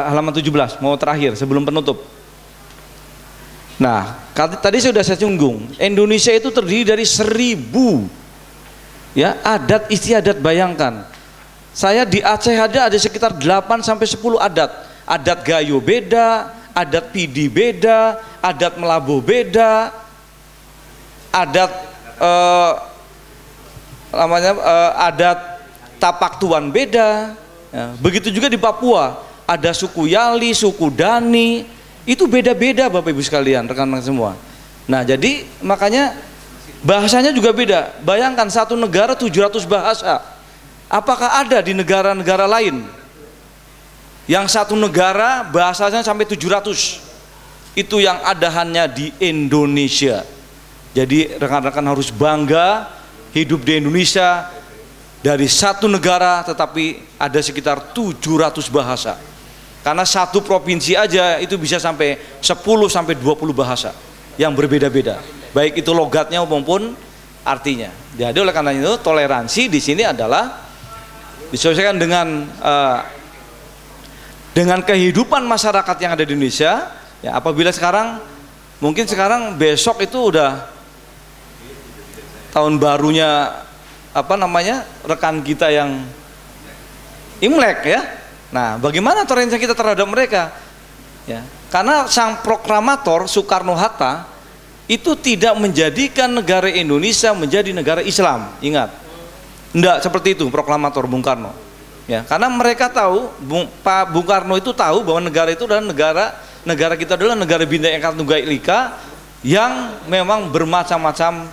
halaman 17, mau terakhir sebelum penutup. Nah, tadi sudah saya singgung, Indonesia itu terdiri dari 1000, ya, adat istiadat. Bayangkan, saya di Aceh ada sekitar 8 sampai 10 adat. Adat Gayo beda, adat Pidi beda, adat Melabu beda, adat adat Tapak Tuan beda, ya. Begitu juga di Papua ada suku Yali, suku Dani, itu beda-beda Bapak Ibu sekalian, rekan-rekan semua. Nah, jadi makanya bahasanya juga beda. Bayangkan satu negara 700 bahasa. Apakah ada di negara-negara lain yang satu negara bahasanya sampai 700? Itu yang ada hanya di Indonesia. Jadi rekan-rekan harus bangga hidup di Indonesia, dari satu negara tetapi ada sekitar 700 bahasa. Karena satu provinsi aja itu bisa sampai 10 sampai 20 bahasa yang berbeda-beda, baik itu logatnya maupun artinya. Jadi oleh karena itu toleransi di sini adalah disesuaikan dengan kehidupan masyarakat yang ada di Indonesia. Ya, apabila mungkin sekarang besok itu udah tahun barunya rekan kita yang Imlek ya. Nah, bagaimana toleransi kita terhadap mereka? Ya, karena sang proklamator Soekarno-Hatta itu tidak menjadikan negara Indonesia menjadi negara Islam. Ingat, enggak seperti itu proklamator Bung Karno. Ya, karena mereka tahu, Pak Bung Karno itu tahu bahwa negara itu adalah negara kita adalah negara Bhinneka Eka Tunggal Ika yang memang bermacam-macam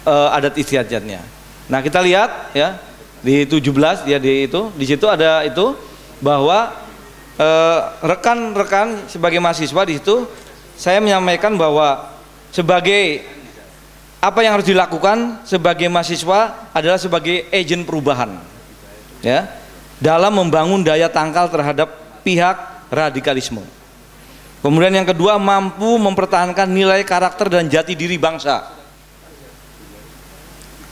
adat istiadatnya. Nah, kita lihat ya di 17 ya di situ ada itu bahwa rekan-rekan sebagai mahasiswa di situ saya menyampaikan bahwa sebagai apa yang harus dilakukan sebagai mahasiswa adalah sebagai agen perubahan ya dalam membangun daya tangkal terhadap pihak radikalisme. Kemudian yang kedua, mampu mempertahankan nilai karakter dan jati diri bangsa.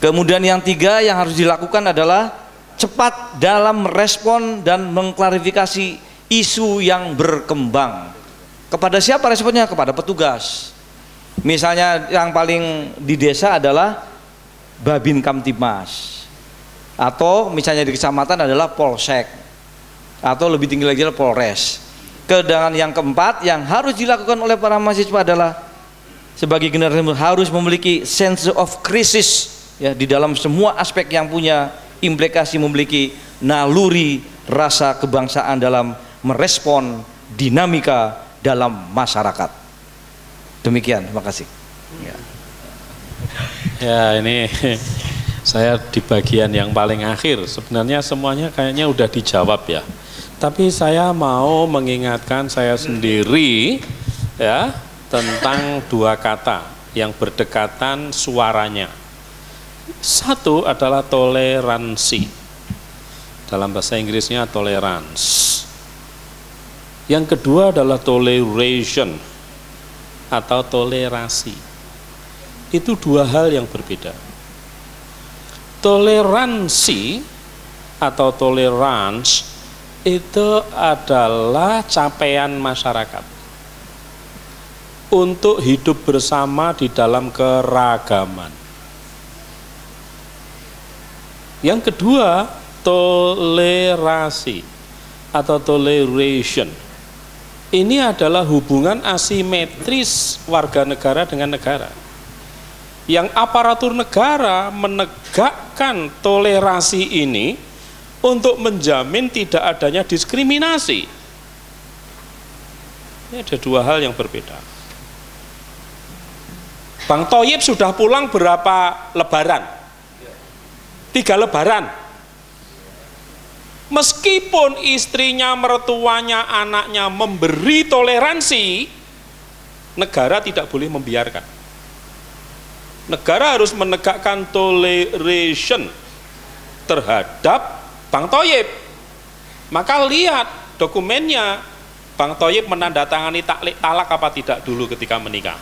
Kemudian yang tiga yang harus dilakukan adalah cepat dalam merespon dan mengklarifikasi isu yang berkembang. Kepada siapa responnya? Kepada petugas. Misalnya yang paling di desa adalah Babin Kamtibmas, atau misalnya di kecamatan adalah Polsek, atau lebih tinggi lagi adalah Polres. Kemudian yang keempat yang harus dilakukan oleh para mahasiswa adalah sebagai generasi harus memiliki sense of crisis ya di dalam semua aspek yang punya implikasi, memiliki naluri rasa kebangsaan dalam merespon dinamika dalam masyarakat. Demikian, terima kasih. Ya, ini saya di bagian yang paling akhir. Sebenarnya semuanya kayaknya udah dijawab ya. Tapi saya mau mengingatkan saya sendiri ya tentang dua kata yang berdekatan suaranya. Satu adalah toleransi. Dalam bahasa Inggrisnya tolerance. Yang kedua adalah toleration atau tolerasi. Itu dua hal yang berbeda. Toleransi atau tolerance itu adalah capaian masyarakat untuk hidup bersama di dalam keragaman. Yang kedua, tolerasi atau toleration. Ini adalah hubungan asimetris warga negara dengan negara. Yang aparatur negara menegakkan toleransi ini untuk menjamin tidak adanya diskriminasi. Ini ada dua hal yang berbeda. Bang Thoyib sudah pulang berapa lebaran? 3 lebaran. Meskipun istrinya, mertuanya, anaknya memberi toleransi, negara tidak boleh membiarkan. Negara harus menegakkan toleration terhadap Bang Thoyib. Maka lihat dokumennya, Bang Thoyib menandatangani taklik talak apa tidak dulu ketika menikah.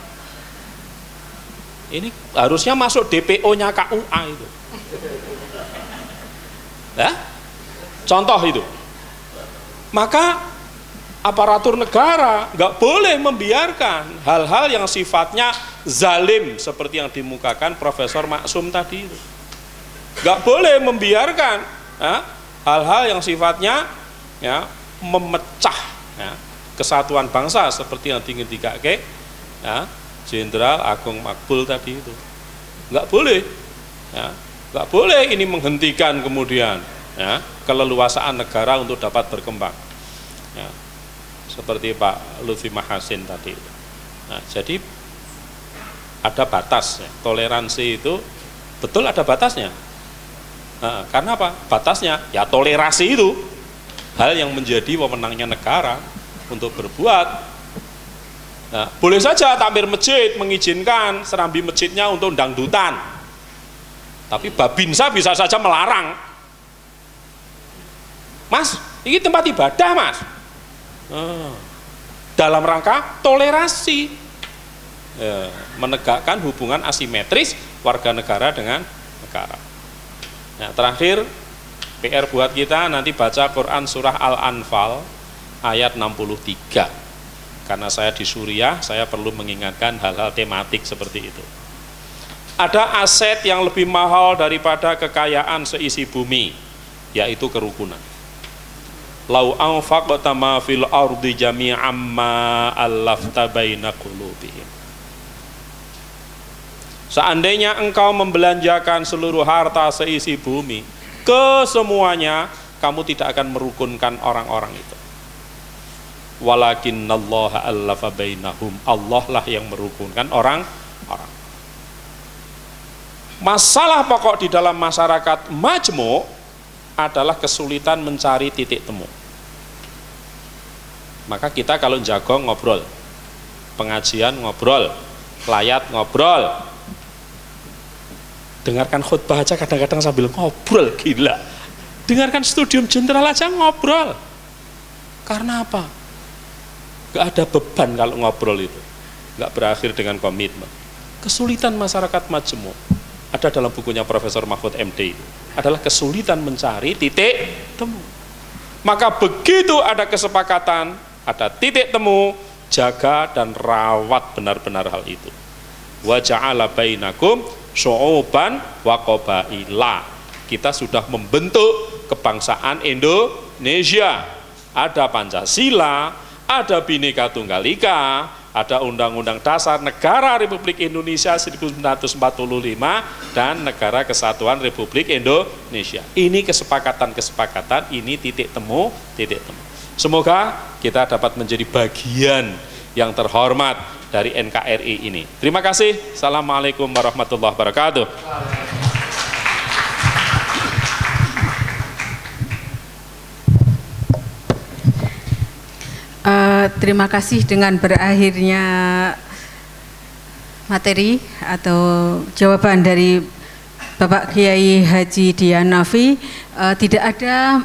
Ini harusnya masuk DPO-nya KUA itu. Ya? Contoh itu. Maka aparatur negara nggak boleh membiarkan hal-hal yang sifatnya zalim seperti yang dimukakan Profesor Maksum tadi itu. Nggak boleh membiarkan hal-hal yang sifatnya ya, memecah ya, kesatuan bangsa seperti yang ingin digake ya, Jenderal Agung Makbul tadi itu. Nggak boleh. Ya. Nggak boleh ini menghentikan kemudian ya, keleluasaan negara untuk dapat berkembang ya, seperti Pak Lutfi Mahasin tadi. Nah, jadi ada batas ya. Toleransi itu betul ada batasnya. Nah, karena apa? Batasnya ya tolerasi itu hal yang menjadi wewenangnya negara untuk berbuat. Nah, boleh saja takmir masjid mengizinkan serambi masjidnya untuk dangdutan. Tapi Babinsa bisa saja melarang. Mas, ini tempat ibadah mas. Dalam rangka toleransi. Menegakkan hubungan asimetris warga negara dengan negara. Nah, terakhir, PR buat kita nanti baca Quran surah Al-Anfal ayat 63. Karena saya di Suriah, saya perlu mengingatkan hal-hal tematik seperti itu. Ada aset yang lebih mahal daripada kekayaan seisi bumi, yaitu kerukunan. lau anfaqta ma fil ardi jami'an ma allafta baina qulubihim. Seandainya engkau membelanjakan seluruh harta seisi bumi, kesemuanya, kamu tidak akan merukunkan orang-orang itu. Walakinnallaha allafa bainahum, Allah lah yang merukunkan orang-orang. Masalah pokok di dalam masyarakat majmu' adalah kesulitan mencari titik temu. Maka kita kalau jago ngobrol, pengajian ngobrol, layat ngobrol, dengarkan khutbah aja kadang-kadang sambil ngobrol, gila. Dengarkan studium jenderal aja ngobrol. Karena apa? Gak ada beban kalau ngobrol itu, gak berakhir dengan komitmen. Kesulitan masyarakat majmu' ada dalam bukunya Profesor Mahfud MD itu adalah kesulitan mencari titik temu. Maka begitu ada kesepakatan, ada titik temu, jaga dan rawat benar-benar hal itu. Wa ja'ala bainakum syu'uban wa qabaila. Kita sudah membentuk kebangsaan Indonesia. Ada Pancasila, ada Bhinneka Tunggal Ika, ada Undang-Undang Dasar Negara Republik Indonesia 1945 dan Negara Kesatuan Republik Indonesia. Ini kesepakatan-kesepakatan, ini titik temu. Semoga kita dapat menjadi bagian yang terhormat dari NKRI ini. Terima kasih. Assalamualaikum warahmatullahi wabarakatuh. Terima kasih dengan berakhirnya materi atau jawaban dari Bapak Kiai Haji Dian Nafi. Tidak ada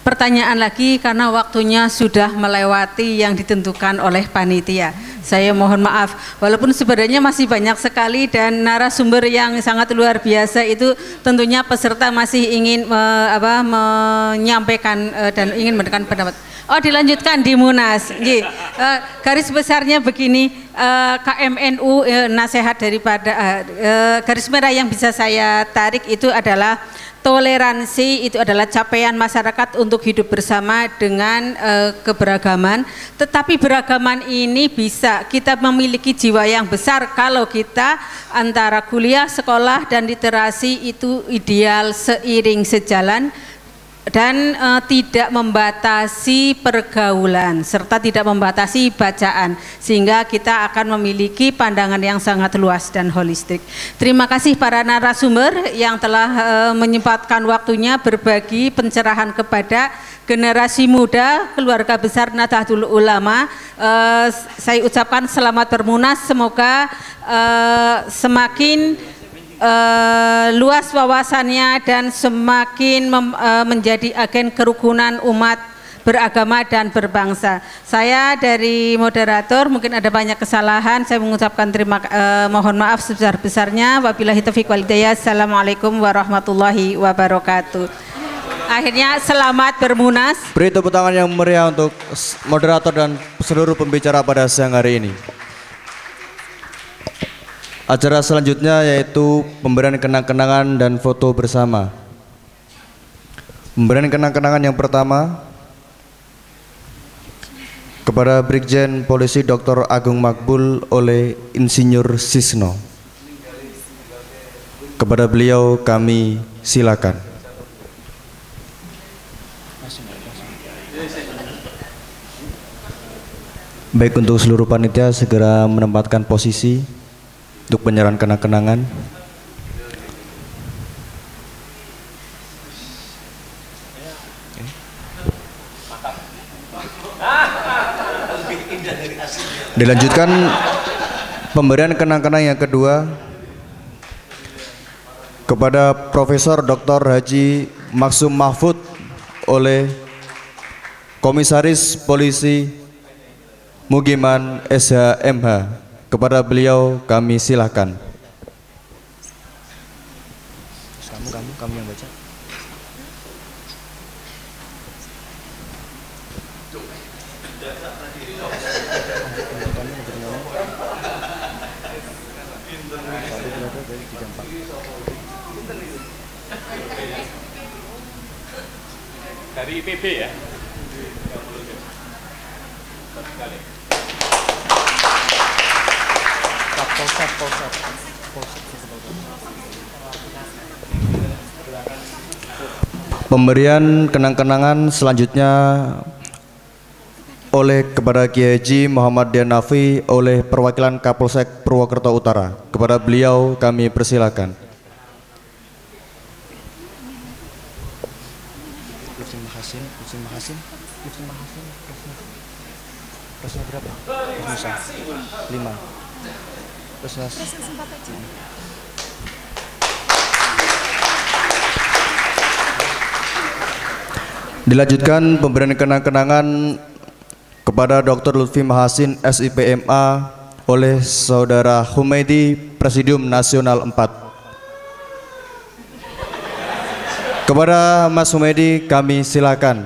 pertanyaan lagi karena waktunya sudah melewati yang ditentukan oleh panitia. Saya mohon maaf, walaupun sebenarnya masih banyak sekali dan narasumber yang sangat luar biasa itu tentunya peserta masih ingin menyampaikan dan ingin memberikan pendapat. Oh, dilanjutkan di Munas. Garis besarnya begini, KMNU nasihat daripada garis merah yang bisa saya tarik itu adalah toleransi itu adalah capaian masyarakat untuk hidup bersama dengan keberagaman. Tetapi beragaman ini bisa kita memiliki jiwa yang besar kalau kita antara kuliah, sekolah dan literasi itu ideal seiring sejalan dan tidak membatasi pergaulan serta tidak membatasi bacaan sehingga kita akan memiliki pandangan yang sangat luas dan holistik. Terima kasih para narasumber yang telah menyempatkan waktunya berbagi pencerahan kepada generasi muda keluarga besar Nahdlatul Ulama. Saya ucapkan selamat bermunas, semoga semakin luas wawasannya dan semakin menjadi agen kerukunan umat beragama dan berbangsa. Saya dari moderator mungkin ada banyak kesalahan, saya mengucapkan mohon maaf sebesar-besarnya. Wabillahi taufiq wal hidayah. Assalamualaikum warahmatullahi wabarakatuh. Akhirnya selamat bermunas. Beri tepuk tangan yang meriah untuk moderator dan seluruh pembicara pada siang hari ini. Acara selanjutnya yaitu pemberian kenang-kenangan dan foto bersama. Pemberian kenang-kenangan yang pertama kepada Brigjen Polisi Dr. Agung Makbul oleh Insinyur Sisno. Kepada beliau kami silakan. Baik, untuk seluruh panitia segera menempatkan posisi untuk penyerahan kenang-kenangan. Dilanjutkan pemberian kenang-kenangan yang kedua kepada Profesor Dr. Haji Maksum Mahfud oleh Komisaris Polisi Mugiman SHMH. Kepada beliau kami silakan. Kamu yang baca. Dari IPB ya. Pemberian kenang-kenangan selanjutnya oleh kepada Kiai Haji Muhammad Dianafi oleh perwakilan Kapolsek Purwokerto Utara. Kepada beliau kami persilakan. Dilanjutkan pemberian kenang-kenangan kepada Dr. Lutfi Mahasin SIPMA oleh Saudara Humaydi Presidium Nasional 4. Kepada Mas Humaydi kami silakan.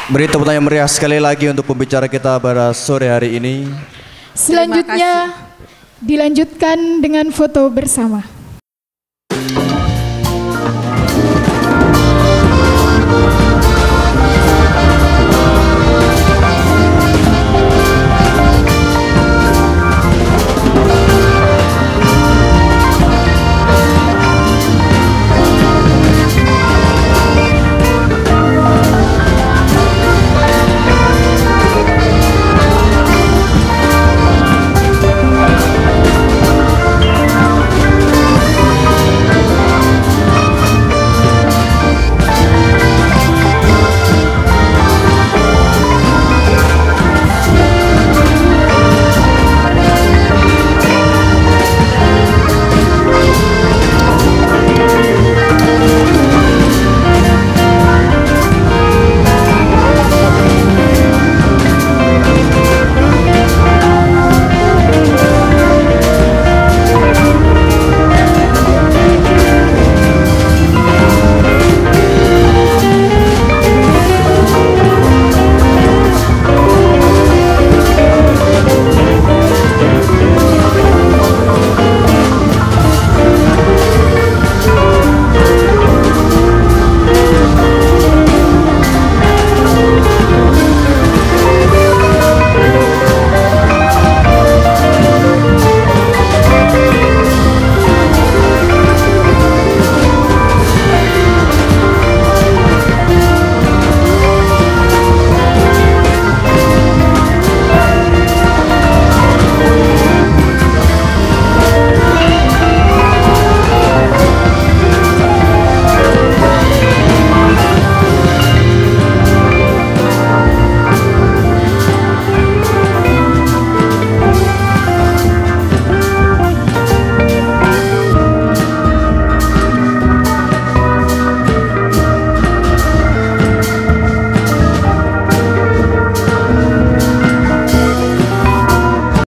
Beri tepuk tangan meriah sekali lagi untuk pembicara kita pada sore hari ini. Selanjutnya dilanjutkan dengan foto bersama.